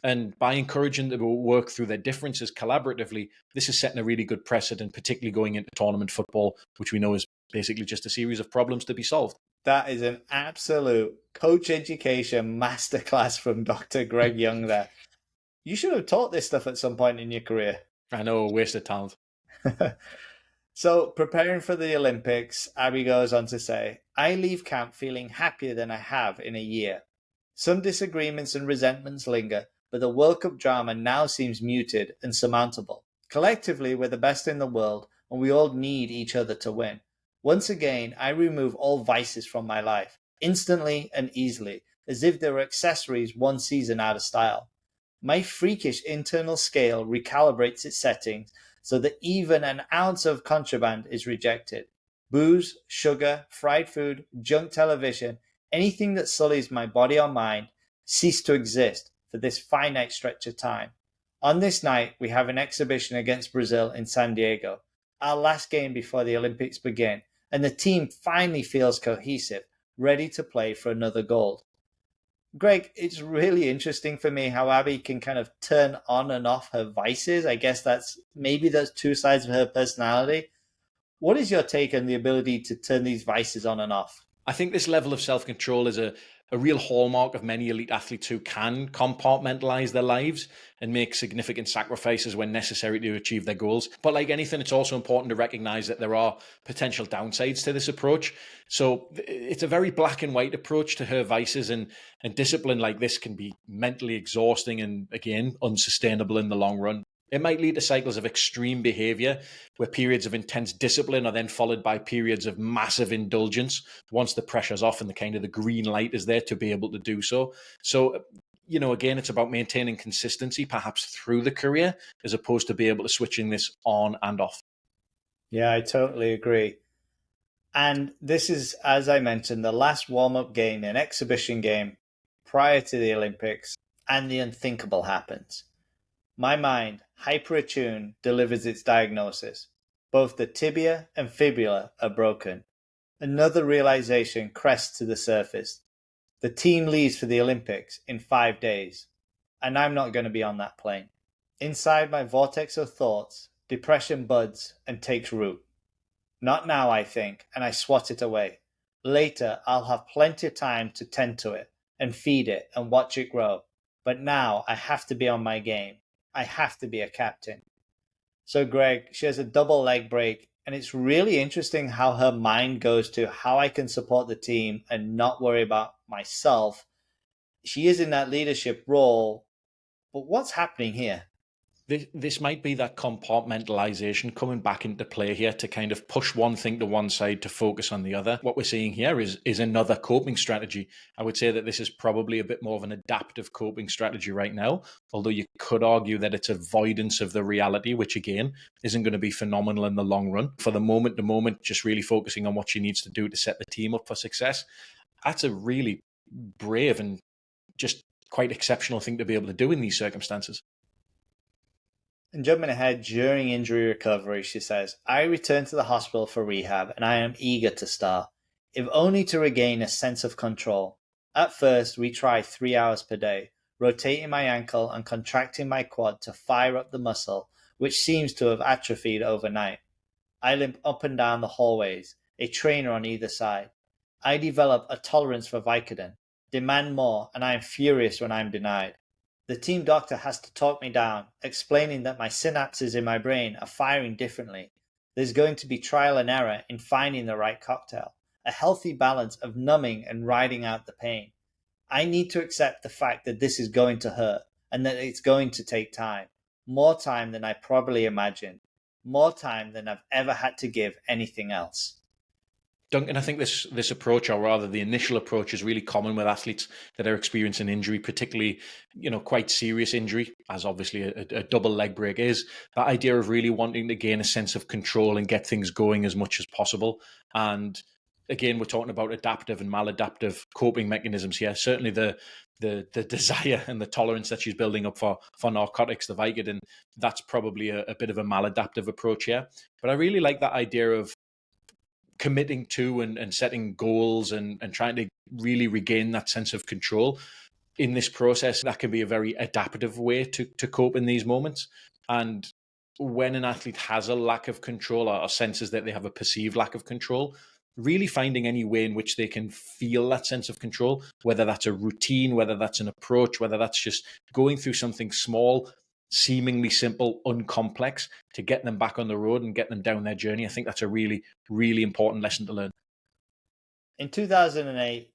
And by encouraging them to work through their differences collaboratively, this is setting a really good precedent, particularly going into tournament football, which we know is basically just a series of problems to be solved. That is an absolute coach education masterclass from Dr. Greg Young there. You should have taught this stuff at some point in your career. I know, wasted talent. So, preparing for the Olympics, Abby goes on to say, I leave camp feeling happier than I have in a year. Some disagreements and resentments linger, but the World Cup drama now seems muted and surmountable. Collectively, we're the best in the world, and we all need each other to win. Once again, I remove all vices from my life, instantly and easily, as if they were accessories one season out of style. My freakish internal scale recalibrates its settings so that even an ounce of contraband is rejected. Booze, sugar, fried food, junk television, anything that sullies my body or mind, cease to exist for this finite stretch of time. On this night, we have an exhibition against Brazil in San Diego, our last game before the Olympics begin, and the team finally feels cohesive, ready to play for another gold. Greg, it's really interesting for me how Abby can kind of turn on and off her vices. I guess that's two sides of her personality. What is your take on the ability to turn these vices on and off? I think this level of self-control is a real hallmark of many elite athletes who can compartmentalize their lives and make significant sacrifices when necessary to achieve their goals. But like anything, it's also important to recognize that there are potential downsides to this approach. So it's a very black and white approach to her vices, and discipline like this can be mentally exhausting and, again, unsustainable in the long run. It might lead to cycles of extreme behavior where periods of intense discipline are then followed by periods of massive indulgence once the pressure's off and the green light is there to be able to do so. So, again, it's about maintaining consistency perhaps through the career as opposed to be able to switching this on and off. Yeah, I totally agree. And this is, as I mentioned, the last warm-up game, an exhibition game prior to the Olympics, and the unthinkable happens. My mind, hyper-attuned, delivers its diagnosis. Both the tibia and fibula are broken. Another realization crests to the surface. The team leaves for the Olympics in 5 days, and I'm not going to be on that plane. Inside my vortex of thoughts, depression buds and takes root. Not now, I think, and I swat it away. Later, I'll have plenty of time to tend to it and feed it and watch it grow. But now I have to be on my game. I have to be a captain. So Greg, she has a double leg break, and it's really interesting how her mind goes to how I can support the team and not worry about myself. She is in that leadership role, but what's happening here? This might be that compartmentalization coming back into play here to kind of push one thing to one side to focus on the other. What we're seeing here is another coping strategy. I would say that this is probably a bit more of an adaptive coping strategy right now, although you could argue that it's avoidance of the reality, which again isn't going to be phenomenal in the long run. For the moment to moment, just really focusing on what she needs to do to set the team up for success. That's a really brave and just quite exceptional thing to be able to do in these circumstances. And jumping ahead, during injury recovery, she says, I returned to the hospital for rehab and I am eager to start, if only to regain a sense of control. At first, we tried 3 hours per day, rotating my ankle and contracting my quad to fire up the muscle, which seems to have atrophied overnight. I limp up and down the hallways, a trainer on either side. I develop a tolerance for Vicodin, demand more, and I am furious when I am denied. The team doctor has to talk me down, explaining that my synapses in my brain are firing differently. There's going to be trial and error in finding the right cocktail, a healthy balance of numbing and riding out the pain. I need to accept the fact that this is going to hurt and that it's going to take time, more time than I probably imagined, more time than I've ever had to give anything else. Duncan, I think this approach, or rather the initial approach, is really common with athletes that are experiencing injury, particularly, quite serious injury, as obviously a double leg break is. That idea of really wanting to gain a sense of control and get things going as much as possible. And again, we're talking about adaptive and maladaptive coping mechanisms here. Certainly the desire and the tolerance that she's building up for narcotics, the Vicodin, that's probably a bit of a maladaptive approach here. But I really like that idea of committing to and setting goals and trying to really regain that sense of control in this process. That can be a very adaptive way to cope in these moments. And when an athlete has a lack of control or senses that they have a perceived lack of control, really finding any way in which they can feel that sense of control, whether that's a routine, whether that's an approach, whether that's just going through something small, seemingly simple, uncomplex, to get them back on the road and get them down their journey. I think that's a really, really important lesson to learn. In 2008,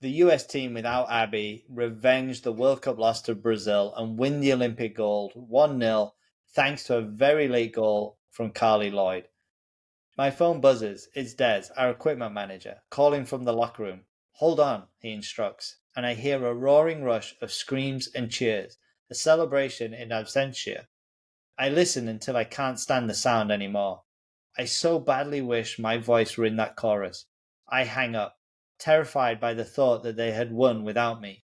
the US team without Abby revenged the World Cup loss to Brazil and win the Olympic gold 1-0 thanks to a very late goal from Carly Lloyd. My phone buzzes. It's Des, our equipment manager, calling from the locker room. Hold on, he instructs, and I hear a roaring rush of screams and cheers, a celebration in absentia. I listen until I can't stand the sound anymore. I so badly wish my voice were in that chorus. I hang up, terrified by the thought that they had won without me.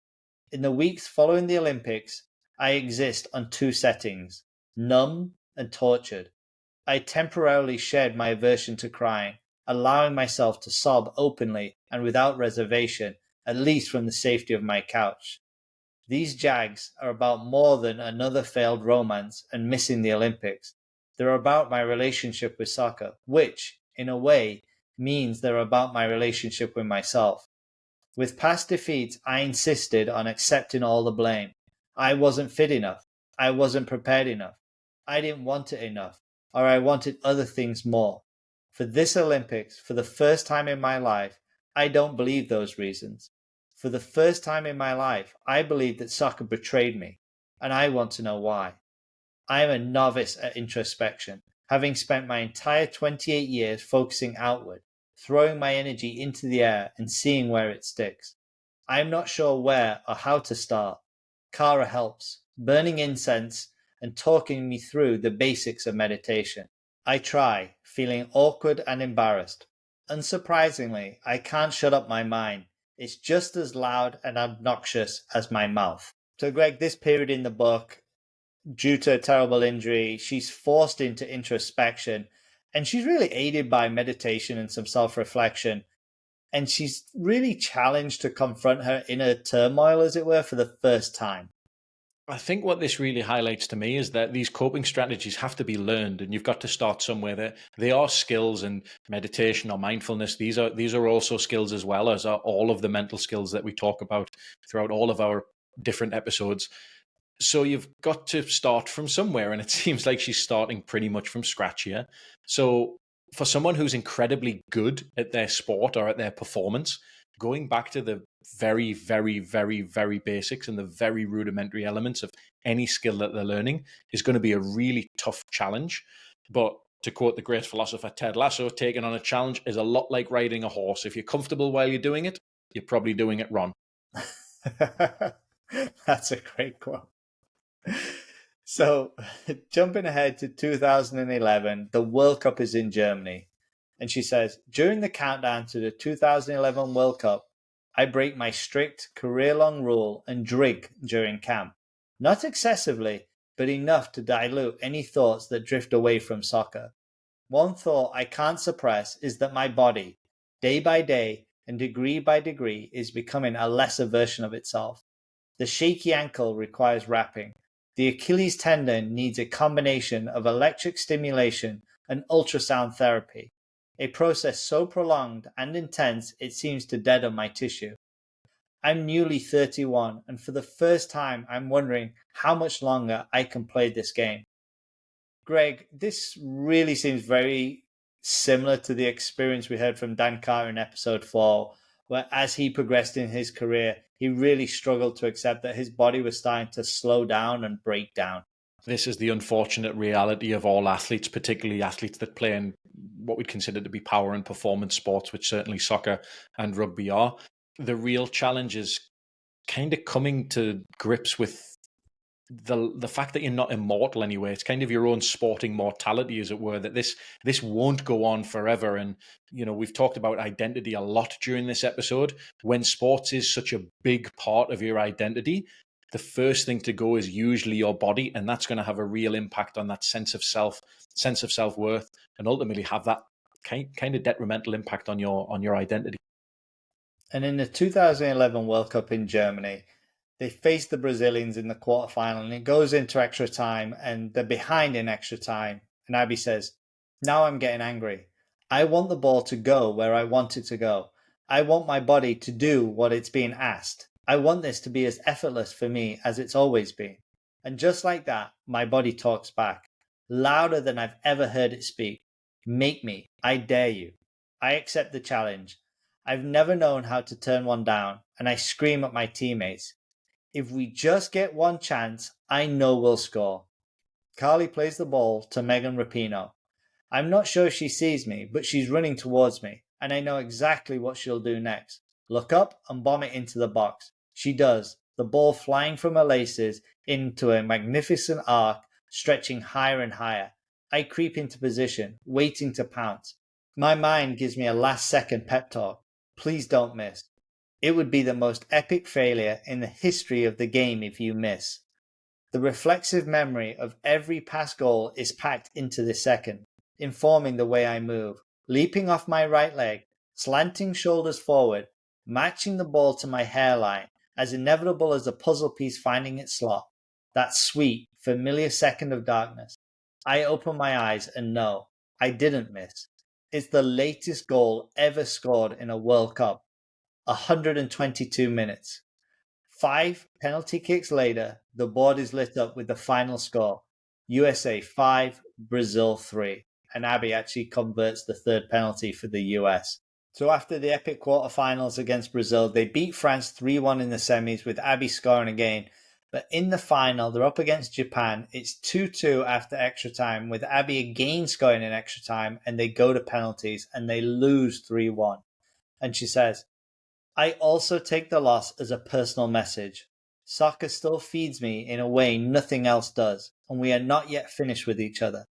In the weeks following the Olympics, I exist on two settings, numb and tortured. I temporarily shed my aversion to crying, allowing myself to sob openly and without reservation, at least from the safety of my couch. These Jags are about more than another failed romance and missing the Olympics. They're about my relationship with soccer, which, in a way, means they're about my relationship with myself. With past defeats, I insisted on accepting all the blame. I wasn't fit enough. I wasn't prepared enough. I didn't want it enough, or I wanted other things more. For this Olympics, for the first time in my life, I don't believe those reasons. For the first time in my life, I believe that soccer betrayed me, and I want to know why. I am a novice at introspection, having spent my entire 28 years focusing outward, throwing my energy into the air and seeing where it sticks. I am not sure where or how to start. Kara helps, burning incense and talking me through the basics of meditation. I try, feeling awkward and embarrassed. Unsurprisingly, I can't shut up my mind. It's just as loud and obnoxious as my mouth. So, Greg, this period in the book, due to a terrible injury, she's forced into introspection, and she's really aided by meditation and some self-reflection. And she's really challenged to confront her inner turmoil, as it were, for the first time. I think what this really highlights to me is that these coping strategies have to be learned, and you've got to start somewhere. They are skills, and meditation or mindfulness, these are also skills, as well as are all of the mental skills that we talk about throughout all of our different episodes. So you've got to start from somewhere, and it seems like she's starting pretty much from scratch here. So for someone who's incredibly good at their sport or at their performance, going back to the very, very, very, very basics and the very rudimentary elements of any skill that they're learning is going to be a really tough challenge. But to quote the great philosopher Ted Lasso, taking on a challenge is a lot like riding a horse. If you're comfortable while you're doing it, you're probably doing it wrong. That's a great quote. So, jumping ahead to 2011, the World Cup is in Germany. And she says, during the countdown to the 2011 World Cup, I break my strict career-long rule and drink during camp. Not excessively, but enough to dilute any thoughts that drift away from soccer. One thought I can't suppress is that my body, day by day and degree by degree, is becoming a lesser version of itself. The shaky ankle requires wrapping. The Achilles tendon needs a combination of electric stimulation and ultrasound therapy, a process so prolonged and intense it seems to deaden my tissue. I'm newly 31, and for the first time I'm wondering how much longer I can play this game. Greg, this really seems very similar to the experience we heard from Dan Carter in episode 4, where as he progressed in his career, he really struggled to accept that his body was starting to slow down and break down. This is the unfortunate reality of all athletes, particularly athletes that play in what we'd consider to be power and performance sports, which certainly soccer and rugby are. The real challenge is kind of coming to grips with the fact that you're not immortal anyway. It's kind of your own sporting mortality, as it were, that this won't go on forever. And we've talked about identity a lot during this episode. When sports is such a big part of your identity, the first thing to go is usually your body, and that's going to have a real impact on that sense of self-worth, and ultimately have that kind of detrimental impact on your identity. And in the 2011 World Cup in Germany, they face the Brazilians in the quarterfinal, and it goes into extra time, and they're behind in extra time. And Abby says, "Now I'm getting angry. I want the ball to go where I want it to go. I want my body to do what it's being asked. I want this to be as effortless for me as it's always been." And just like that, my body talks back, louder than I've ever heard it speak. "Make me. I dare you. I accept the challenge. I've never known how to turn one down," and I scream at my teammates, "If we just get one chance, I know we'll score." Carly plays the ball to Megan Rapinoe. I'm not sure she sees me, but she's running towards me, and I know exactly what she'll do next. Look up and bomb it into the box. She does, the ball flying from her laces into a magnificent arc, stretching higher and higher. I creep into position, waiting to pounce. My mind gives me a last-second pep talk. Please don't miss. It would be the most epic failure in the history of the game if you miss. The reflexive memory of every past goal is packed into this second, informing the way I move, leaping off my right leg, slanting shoulders forward, matching the ball to my hairline, as inevitable as a puzzle piece finding its slot. That sweet, familiar second of darkness. I open my eyes and know I didn't miss. It's the latest goal ever scored in a World Cup. 122 minutes. 5 penalty kicks later, the board is lit up with the final score. USA 5, Brazil 3. And Abby actually converts the third penalty for the US. So after the epic quarterfinals against Brazil, they beat France 3-1 in the semis with Abby scoring again. But in the final, they're up against Japan. It's 2-2 after extra time, with Abby again scoring in extra time, and they go to penalties and they lose 3-1. And she says, "I also take the loss as a personal message. Soccer still feeds me in a way nothing else does, and we are not yet finished with each other.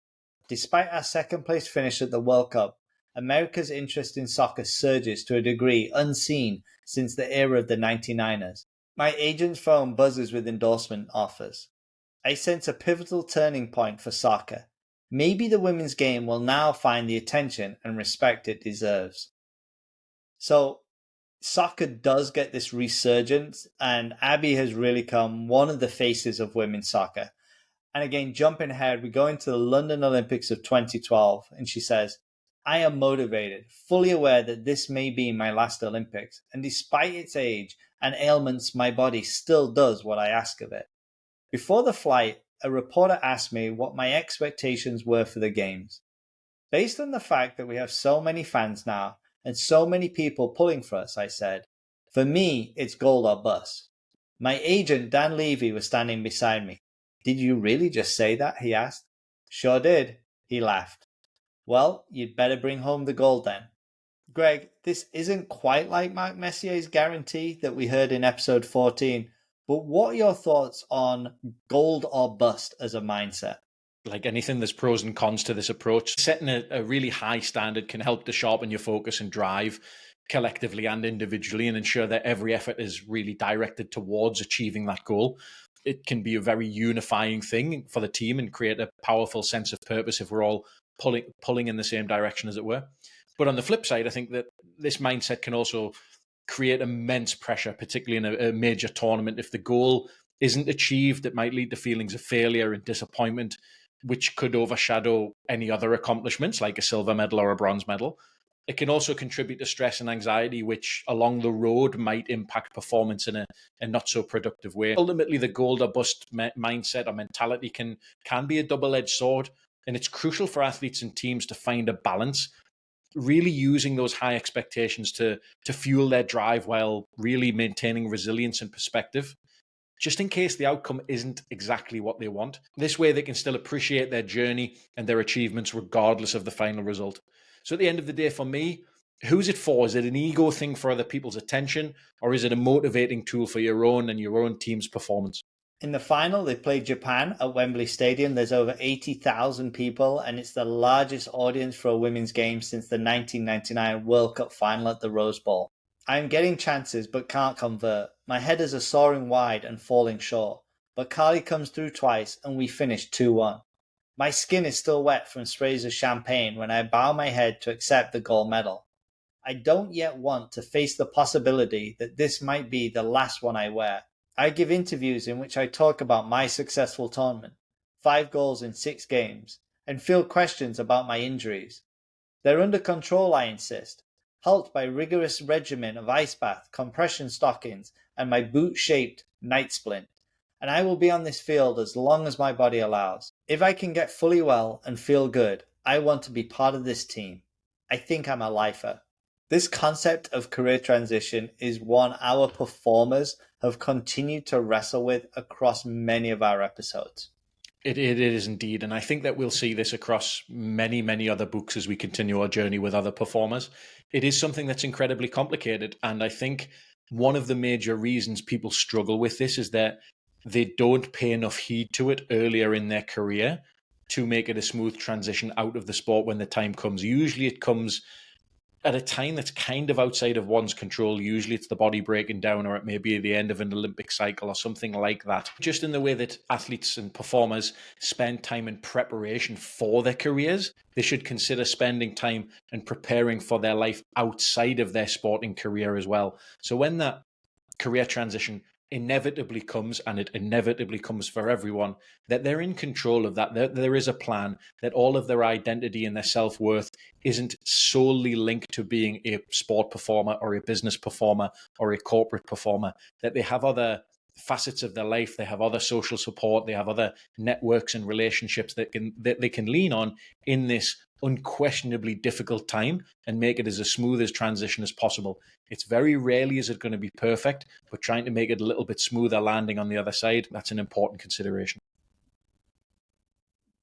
Despite our second place finish at the World Cup, America's interest in soccer surges to a degree unseen since the era of the 99ers. My agent's phone buzzes with endorsement offers. I sense a pivotal turning point for soccer. Maybe the women's game will now find the attention and respect it deserves." So, soccer does get this resurgence, and Abby has really come one of the faces of women's soccer. And again, jumping ahead, we go into the London Olympics of 2012, and she says, "I am motivated, fully aware that this may be my last Olympics, and despite its age and ailments, my body still does what I ask of it." Before the flight, a reporter asked me what my expectations were for the games. Based on the fact that we have so many fans now, and so many people pulling for us, I said, "For me, it's gold or bust." My agent, Dan Levy, was standing beside me. "Did you really just say that?" he asked. "Sure did," he laughed. "Well, you'd better bring home the gold then." Greg, this isn't quite like Marc Messier's guarantee that we heard in episode 14, but what are your thoughts on gold or bust as a mindset? Like anything, there's pros and cons to this approach. Setting a really high standard can help to sharpen your focus and drive collectively and individually, and ensure that every effort is really directed towards achieving that goal. it can be a very unifying thing for the team and create a powerful sense of purpose if we're all pulling in the same direction, as it were. But on the flip side, I think that this mindset can also create immense pressure, particularly in a major tournament. If the goal isn't achieved, it might lead to feelings of failure and disappointment, which could overshadow any other accomplishments like a silver medal or a bronze medal. It can also contribute to stress and anxiety, which along the road might impact performance in a not so productive way. Ultimately, the gold or bust mindset or mentality can be a double-edged sword, and it's crucial for athletes and teams to find a balance, really using those high expectations to fuel their drive while really maintaining resilience and perspective, just in case the outcome isn't exactly what they want. This way, they can still appreciate their journey and their achievements regardless of the final result. So at the end of the day, for me, who's it for? Is it an ego thing for other people's attention, or is it a motivating tool for your own and your own team's performance? In the final, they played Japan at Wembley Stadium. There's over 80,000 people, and it's the largest audience for a women's game since the 1999 World Cup final at the Rose Bowl. I am getting chances but can't convert. My headers are soaring wide and falling short, but Carly comes through twice and we finish 2-1. My skin is still wet from sprays of champagne when I bow my head to accept the gold medal. I don't yet want to face the possibility that this might be the last one I wear. I give interviews in which I talk about my successful tournament, 5 goals in 6 games, and field questions about my injuries. They're under control, I insist, helped by rigorous regimen of ice bath, compression stockings, and my boot-shaped night splint. And I will be on this field as long as my body allows. If I can get fully well and feel good, I want to be part of this team. I think I'm a lifer. This concept of career transition is one our performers have continued to wrestle with across many of our episodes. It is indeed. And I think that we'll see this across many, many other books as we continue our journey with other performers. It is something that's incredibly complicated. And I think one of the major reasons people struggle with this is that they don't pay enough heed to it earlier in their career to make it a smooth transition out of the sport when the time comes. Usually it comes at a time that's kind of outside of one's control. Usually it's the body breaking down, or it may be the end of an Olympic cycle or something like that. Just in the way that athletes and performers spend time in preparation for their careers, they should consider spending time and preparing for their life outside of their sporting career as well. So when that career transition inevitably comes, and it inevitably comes for everyone, that they're in control of that. There is a plan, that all of their identity and their self-worth isn't solely linked to being a sport performer or a business performer or a corporate performer, that they have other facets of their life, they have other social support, they have other networks and relationships that they can lean on in this unquestionably difficult time, and make it as a smooth as transition as possible. It's very rarely is it going to be perfect, but trying to make it a little bit smoother landing on the other side, that's an important consideration.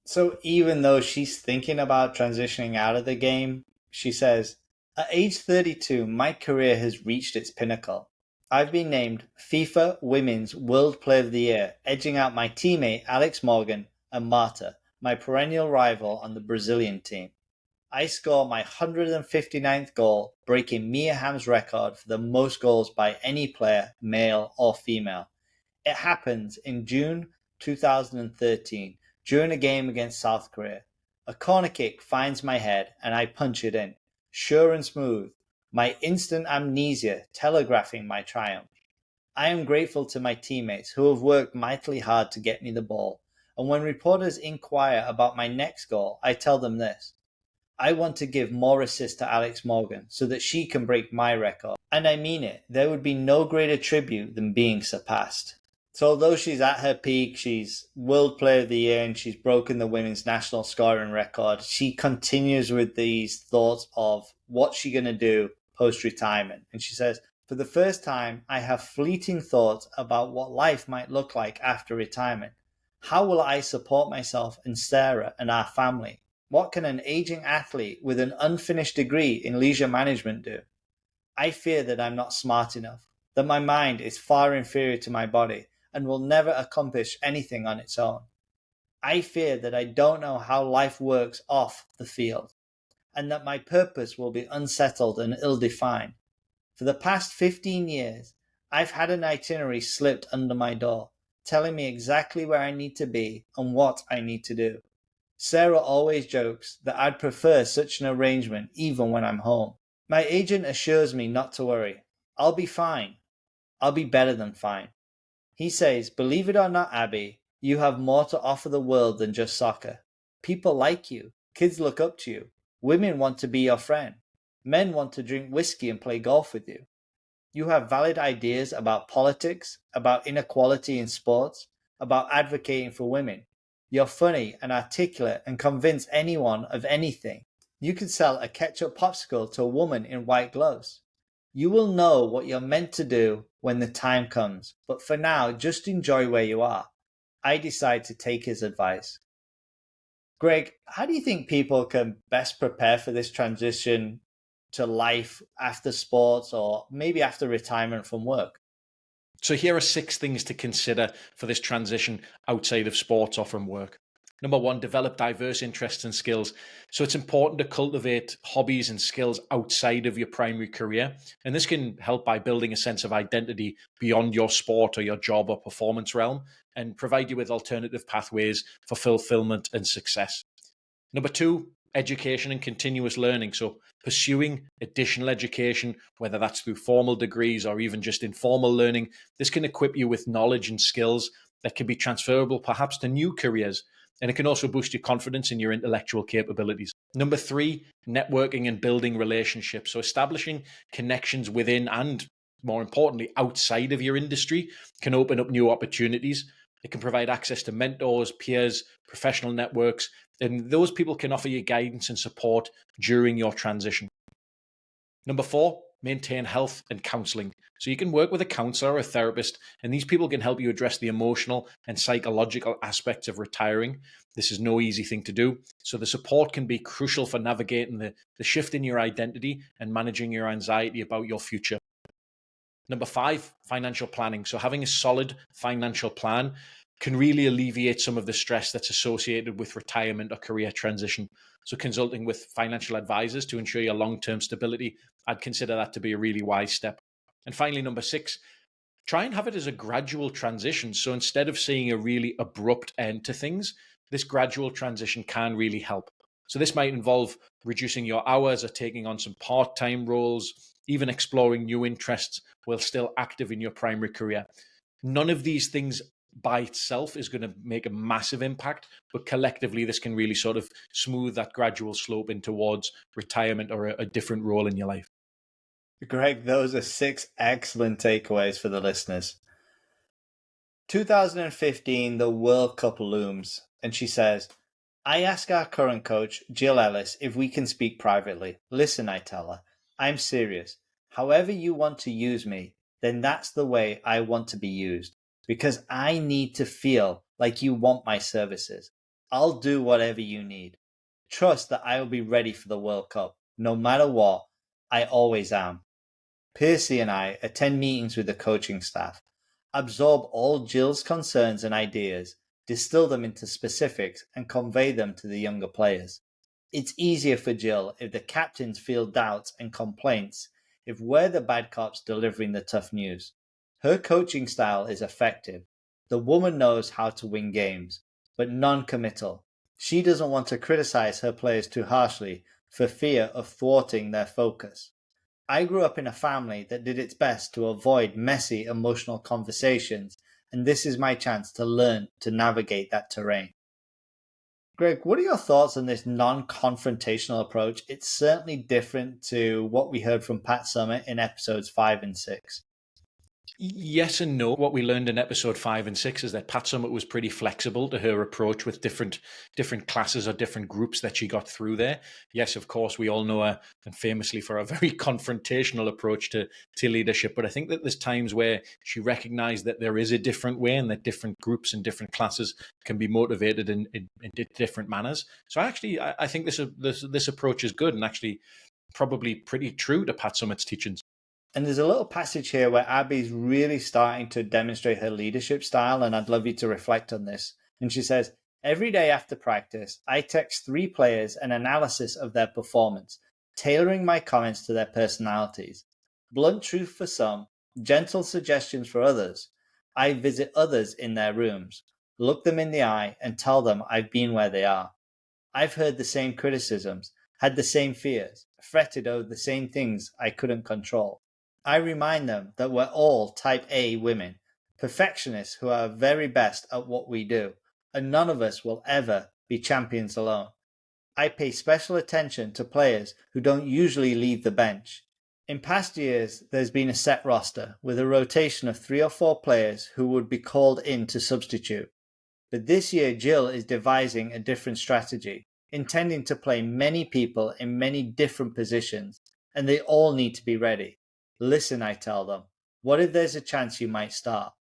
So even though she's thinking about transitioning out of the game, she says, at age 32, my career has reached its pinnacle. I've been named FIFA Women's World Player of the Year, edging out my teammate Alex Morgan and Marta, my perennial rival on the Brazilian team. I score my 159th goal, breaking Mia Hamm's record for the most goals by any player, male or female. It happens in June 2013 during a game against South Korea. A corner kick finds my head and I punch it in, sure and smooth, my instant amnesia telegraphing my triumph. I am grateful to my teammates who have worked mightily hard to get me the ball, and when reporters inquire about my next goal, I tell them this. I want to give more assists to Alex Morgan so that she can break my record. And I mean it, there would be no greater tribute than being surpassed. So although she's at her peak, she's World Player of the Year and she's broken the women's national scoring record, she continues with these thoughts of what's she going to do post-retirement. And she says, for the first time, I have fleeting thoughts about what life might look like after retirement. How will I support myself and Sarah and our family? What can an aging athlete with an unfinished degree in leisure management do? I fear that I'm not smart enough, that my mind is far inferior to my body and will never accomplish anything on its own. I fear that I don't know how life works off the field, and that my purpose will be unsettled and ill-defined. For the past 15 years, I've had an itinerary slipped under my door, telling me exactly where I need to be and what I need to do. Sarah always jokes that I'd prefer such an arrangement even when I'm home. My agent assures me not to worry. I'll be fine. I'll be better than fine. He says, believe it or not, Abby, you have more to offer the world than just soccer. People like you. Kids look up to you. Women want to be your friend. Men want to drink whiskey and play golf with you. You have valid ideas about politics, about inequality in sports, about advocating for women. You're funny and articulate and convince anyone of anything. You could sell a ketchup popsicle to a woman in white gloves. You will know what you're meant to do when the time comes, but for now, just enjoy where you are. I decide to take his advice. Greg, how do you think people can best prepare for this transition to life after sports or maybe after retirement from work? So here are 6 things to consider for this transition outside of sports or from work. Number 1, develop diverse interests and skills. So it's important to cultivate hobbies and skills outside of your primary career. And this can help by building a sense of identity beyond your sport or your job or performance realm and provide you with alternative pathways for fulfillment and success. Number 2, education and continuous learning. So pursuing additional education, whether that's through formal degrees or even just informal learning, this can equip you with knowledge and skills that can be transferable perhaps to new careers. And it can also boost your confidence in your intellectual capabilities. Number 3, networking and building relationships. So establishing connections within and, more importantly, outside of your industry can open up new opportunities. It can provide access to mentors, peers, professional networks, and those people can offer you guidance and support during your transition. Number 4, maintain health and counseling. So you can work with a counselor or a therapist, and these people can help you address the emotional and psychological aspects of retiring. This is no easy thing to do. So the support can be crucial for navigating the shift in your identity and managing your anxiety about your future. Number 5, financial planning. So having a solid financial plan can really alleviate some of the stress that's associated with retirement or career transition. So consulting with financial advisors to ensure your long-term stability, I'd consider that to be a really wise step. And finally, number 6, try and have it as a gradual transition. So instead of seeing a really abrupt end to things, this gradual transition can really help. So this might involve reducing your hours or taking on some part-time roles, even exploring new interests while still active in your primary career. None of these things by itself is going to make a massive impact, but collectively this can really sort of smooth that gradual slope in towards retirement or a different role in your life. Greg, those are 6 excellent takeaways for the listeners. 2015, the World Cup looms, and she says, I ask our current coach, Jill Ellis, if we can speak privately. Listen, I tell her, I'm serious. However you want to use me, then that's the way I want to be used. Because I need to feel like you want my services. I'll do whatever you need. Trust that I will be ready for the World Cup. No matter what, I always am. Percy and I attend meetings with the coaching staff, absorb all Jill's concerns and ideas, distill them into specifics, and convey them to the younger players. It's easier for Jill if the captains feel doubts and complaints, if we're the bad cops delivering the tough news. Her coaching style is effective. The woman knows how to win games, but non-committal. She doesn't want to criticize her players too harshly for fear of thwarting their focus. I grew up in a family that did its best to avoid messy emotional conversations, and this is my chance to learn to navigate that terrain. Greg, what are your thoughts on this non-confrontational approach? It's certainly different to what we heard from Pat Summitt in episodes 5 and 6. Yes and no. What we learned in episode 5 and 6 is that Pat Summitt was pretty flexible to her approach with different classes or different groups that she got through there. Yes, of course, we all know her and famously for a very confrontational approach to leadership. But I think that there's times where she recognized that there is a different way and that different groups and different classes can be motivated in different manners. So I think this approach is good and actually probably pretty true to Pat Summitt's teachings. And there's a little passage here where Abby's really starting to demonstrate her leadership style, and I'd love you to reflect on this. And she says, every day after practice, I text 3 players an analysis of their performance, tailoring my comments to their personalities. Blunt truth for some, gentle suggestions for others. I visit others in their rooms, look them in the eye, and tell them I've been where they are. I've heard the same criticisms, had the same fears, fretted over the same things I couldn't control. I remind them that we're all type A women, perfectionists who are very best at what we do, and none of us will ever be champions alone. I pay special attention to players who don't usually leave the bench. In past years, there's been a set roster with a rotation of 3 or 4 players who would be called in to substitute. But this year, Jill is devising a different strategy, intending to play many people in many different positions, and they all need to be ready. Listen, I tell them, what if there's a chance you might start?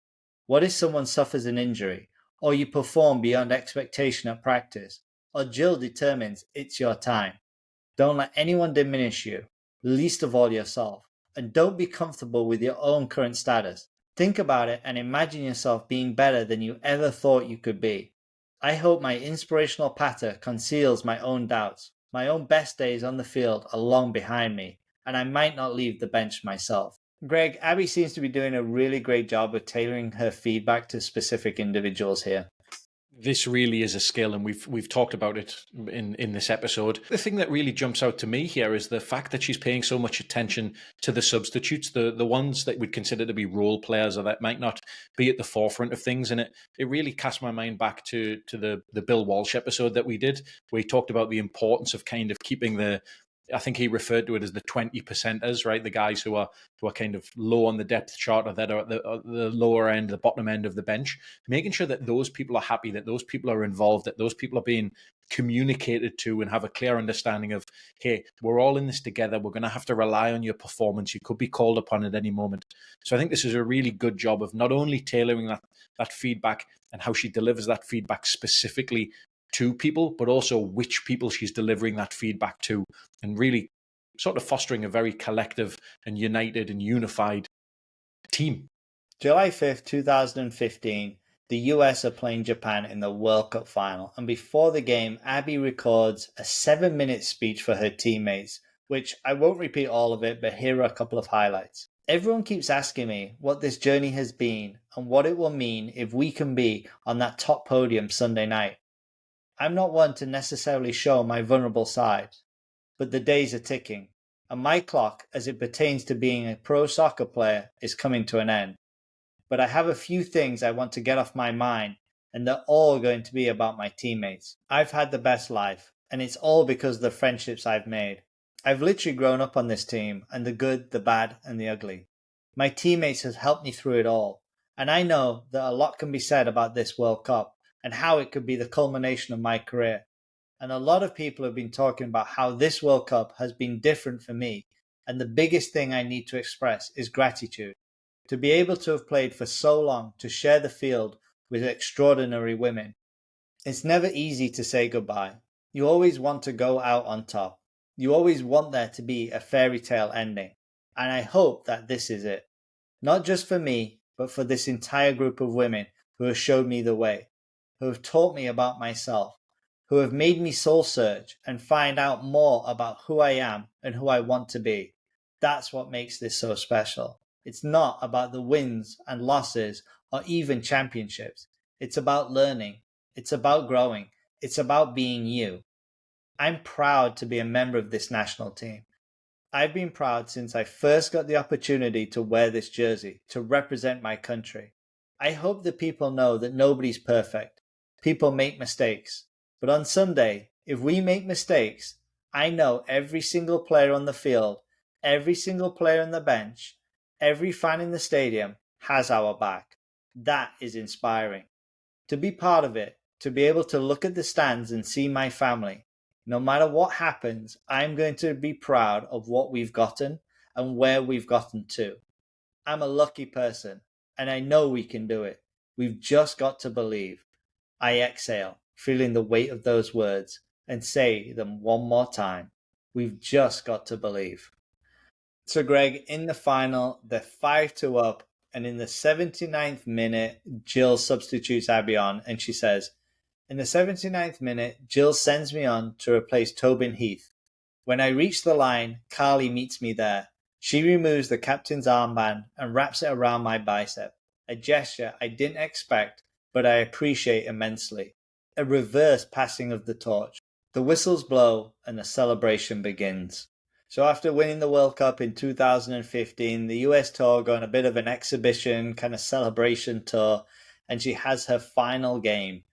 What if someone suffers an injury, or you perform beyond expectation at practice, or Jill determines it's your time? Don't let anyone diminish you, least of all yourself, and don't be comfortable with your own current status. Think about it and imagine yourself being better than you ever thought you could be. I hope my inspirational patter conceals my own doubts. My own best days on the field are long behind me, and I might not leave the bench myself. Greg, Abby seems to be doing a really great job of tailoring her feedback to specific individuals here. This really is a skill, and we've talked about it in this episode. The thing that really jumps out to me here is the fact that she's paying so much attention to the substitutes, the ones that we'd consider to be role players or that might not be at the forefront of things. And it really cast my mind back to the Bill Walsh episode that we did, where he talked about the importance of kind of keeping I think he referred to it as the 20%ers, right? The guys who are kind of low on the depth chart or that are at the lower end, the bottom end of the bench, making sure that those people are happy, that those people are involved, that those people are being communicated to and have a clear understanding of, hey, we're all in this together. We're going to have to rely on your performance. You could be called upon at any moment. So I think this is a really good job of not only tailoring that feedback and how she delivers that feedback specifically to people, but also which people she's delivering that feedback to, and really sort of fostering a very collective and united and unified team. July 5th, 2015, the US are playing Japan in the World Cup final, and before the game, Abby records a 7-minute speech for her teammates, which I won't repeat all of it, but here are a couple of highlights. Everyone keeps asking me what this journey has been and what it will mean if we can be on that top podium Sunday night. I'm not one to necessarily show my vulnerable side, but the days are ticking, and my clock, as it pertains to being a pro soccer player, is coming to an end. But I have a few things I want to get off my mind, and they're all going to be about my teammates. I've had the best life, and it's all because of the friendships I've made. I've literally grown up on this team, and the good, the bad, and the ugly. My teammates have helped me through it all, and I know that a lot can be said about this World Cup and how it could be the culmination of my career. And a lot of people have been talking about how this World Cup has been different for me, and the biggest thing I need to express is gratitude. To be able to have played for so long, to share the field with extraordinary women. It's never easy to say goodbye. You always want to go out on top. You always want there to be a fairy tale ending. And I hope that this is it. Not just for me, but for this entire group of women who have showed me the way, who have taught me about myself, who have made me soul search and find out more about who I am and who I want to be. That's what makes this so special. It's not about the wins and losses or even championships. It's about learning. It's about growing. It's about being you. I'm proud to be a member of this national team. I've been proud since I first got the opportunity to wear this jersey, to represent my country. I hope that people know that nobody's perfect. People make mistakes. But on Sunday, if we make mistakes, I know every single player on the field, every single player on the bench, every fan in the stadium has our back. That is inspiring. To be part of it, to be able to look at the stands and see my family, no matter what happens, I'm going to be proud of what we've gotten and where we've gotten to. I'm a lucky person, and I know we can do it. We've just got to believe. I exhale, feeling the weight of those words, and say them one more time. We've just got to believe. So, Greg, in the final, they're 5-2 up, and in the 79th minute, Jill substitutes Abby on, and she says, in the 79th minute, Jill sends me on to replace Tobin Heath. When I reach the line, Carly meets me there. She removes the captain's armband and wraps it around my bicep. a gesture I didn't expect, but I appreciate immensely. A reverse passing of the torch. The whistles blow and the celebration begins. So after winning the World Cup in 2015, the US tour going a bit of an exhibition kind of celebration tour, and she has her final game.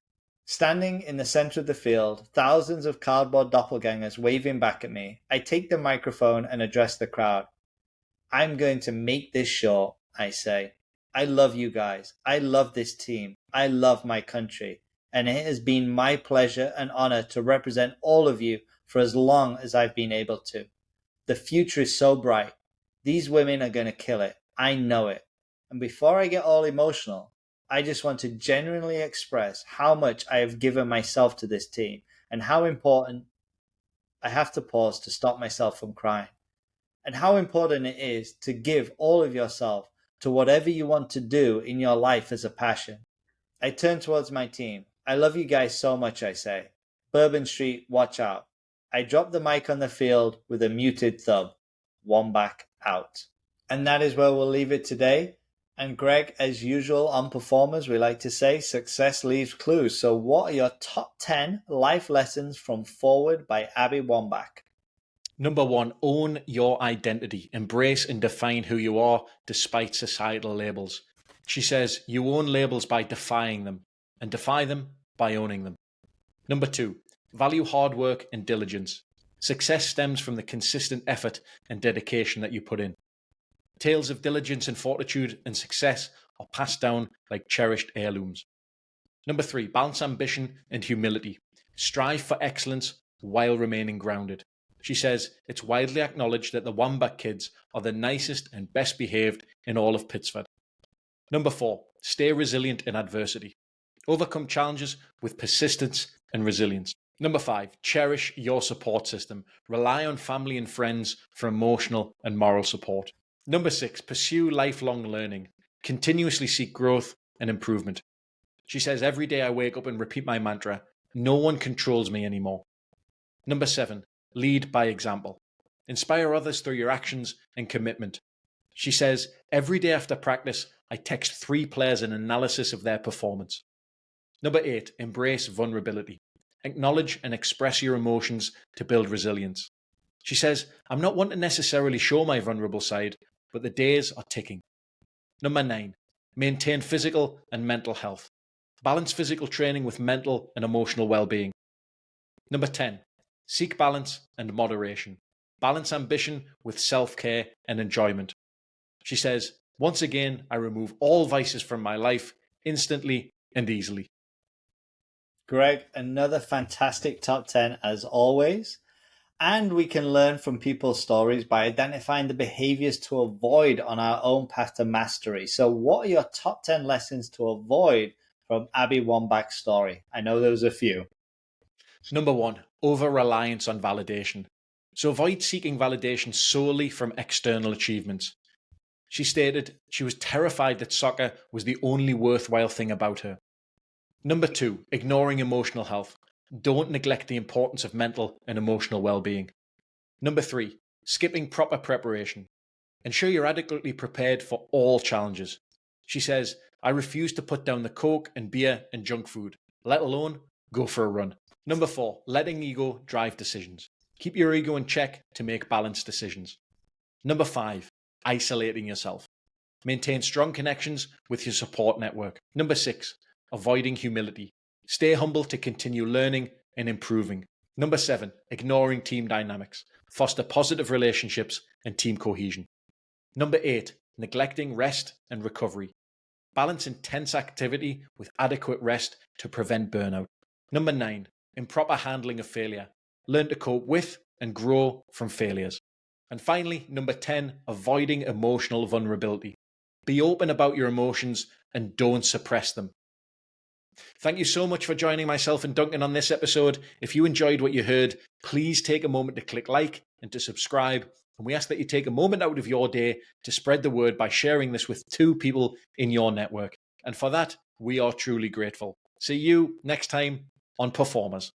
Standing in the center of the field, thousands of cardboard doppelgangers waving back at me, I take the microphone and address the crowd. I'm going to make this short, I say. I love you guys. I love this team. I love my country. And it has been my pleasure and honor to represent all of you for as long as I've been able to. The future is so bright. These women are going to kill it. I know it. And before I get all emotional, I just want to genuinely express how much I have given myself to this team and how important I have to pause to stop myself from crying. And how important it is to give all of yourself to whatever you want to do in your life as a passion. I turn towards my team. I love you guys so much, I say. Bourbon Street, watch out. I drop the mic on the field with a muted thump. Wambach out. And that is where we'll leave it today. And Greg, as usual on Performers, we like to say success leaves clues. So what are your top 10 life lessons from Forward by Abby Wambach? Number 1, own your identity. Embrace and define who you are despite societal labels. She says you own labels by defying them and defy them by owning them. Number 2, value hard work and diligence. Success stems from the consistent effort and dedication that you put in. Tales of diligence and fortitude and success are passed down like cherished heirlooms. Number 3, balance ambition and humility. Strive for excellence while remaining grounded. She says it's widely acknowledged that the Wambach kids are the nicest and best behaved in all of Pittsford. Number 4, stay resilient in adversity. Overcome challenges with persistence and resilience. Number 5, cherish your support system. Rely on family and friends for emotional and moral support. Number 6, pursue lifelong learning. Continuously seek growth and improvement. She says every day I wake up and repeat my mantra, no one controls me anymore. Number 7, lead by example. Inspire others through your actions and commitment. She says every day after practice, I text 3 players an analysis of their performance. Number 8, embrace vulnerability. Acknowledge and express your emotions to build resilience. She says, I'm not one to necessarily show my vulnerable side, but the days are ticking. Number 9, maintain physical and mental health. Balance physical training with mental and emotional well-being. Number 10, seek balance and moderation. Balance ambition with self-care and enjoyment. She says, once again, I remove all vices from my life instantly and easily. Greg, another fantastic top 10 as always. And we can learn from people's stories by identifying the behaviors to avoid on our own path to mastery. So what are your top 10 lessons to avoid from Abby Wambach's story? I know there was a few. Number 1, over-reliance on validation. So avoid seeking validation solely from external achievements. She stated she was terrified that soccer was the only worthwhile thing about her. Number 2, ignoring emotional health. Don't neglect the importance of mental and emotional well-being. Number 3, skipping proper preparation. Ensure you're adequately prepared for all challenges. She says, I refuse to put down the Coke and beer and junk food, let alone go for a run. Number 4, letting ego drive decisions. Keep your ego in check to make balanced decisions. Number 5, isolating yourself. Maintain strong connections with your support network. Number 6, avoiding humility. Stay humble to continue learning and improving. Number 7, ignoring team dynamics. Foster positive relationships and team cohesion. Number 8, neglecting rest and recovery. Balance intense activity with adequate rest to prevent burnout. Number 9, improper handling of failure. Learn to cope with and grow from failures. And finally, number 10, avoiding emotional vulnerability. Be open about your emotions and don't suppress them. Thank you so much for joining myself and Duncan on this episode. If you enjoyed what you heard, please take a moment to click like and to subscribe. And we ask that you take a moment out of your day to spread the word by sharing this with 2 people in your network. And for that, we are truly grateful. See you next time on Performers.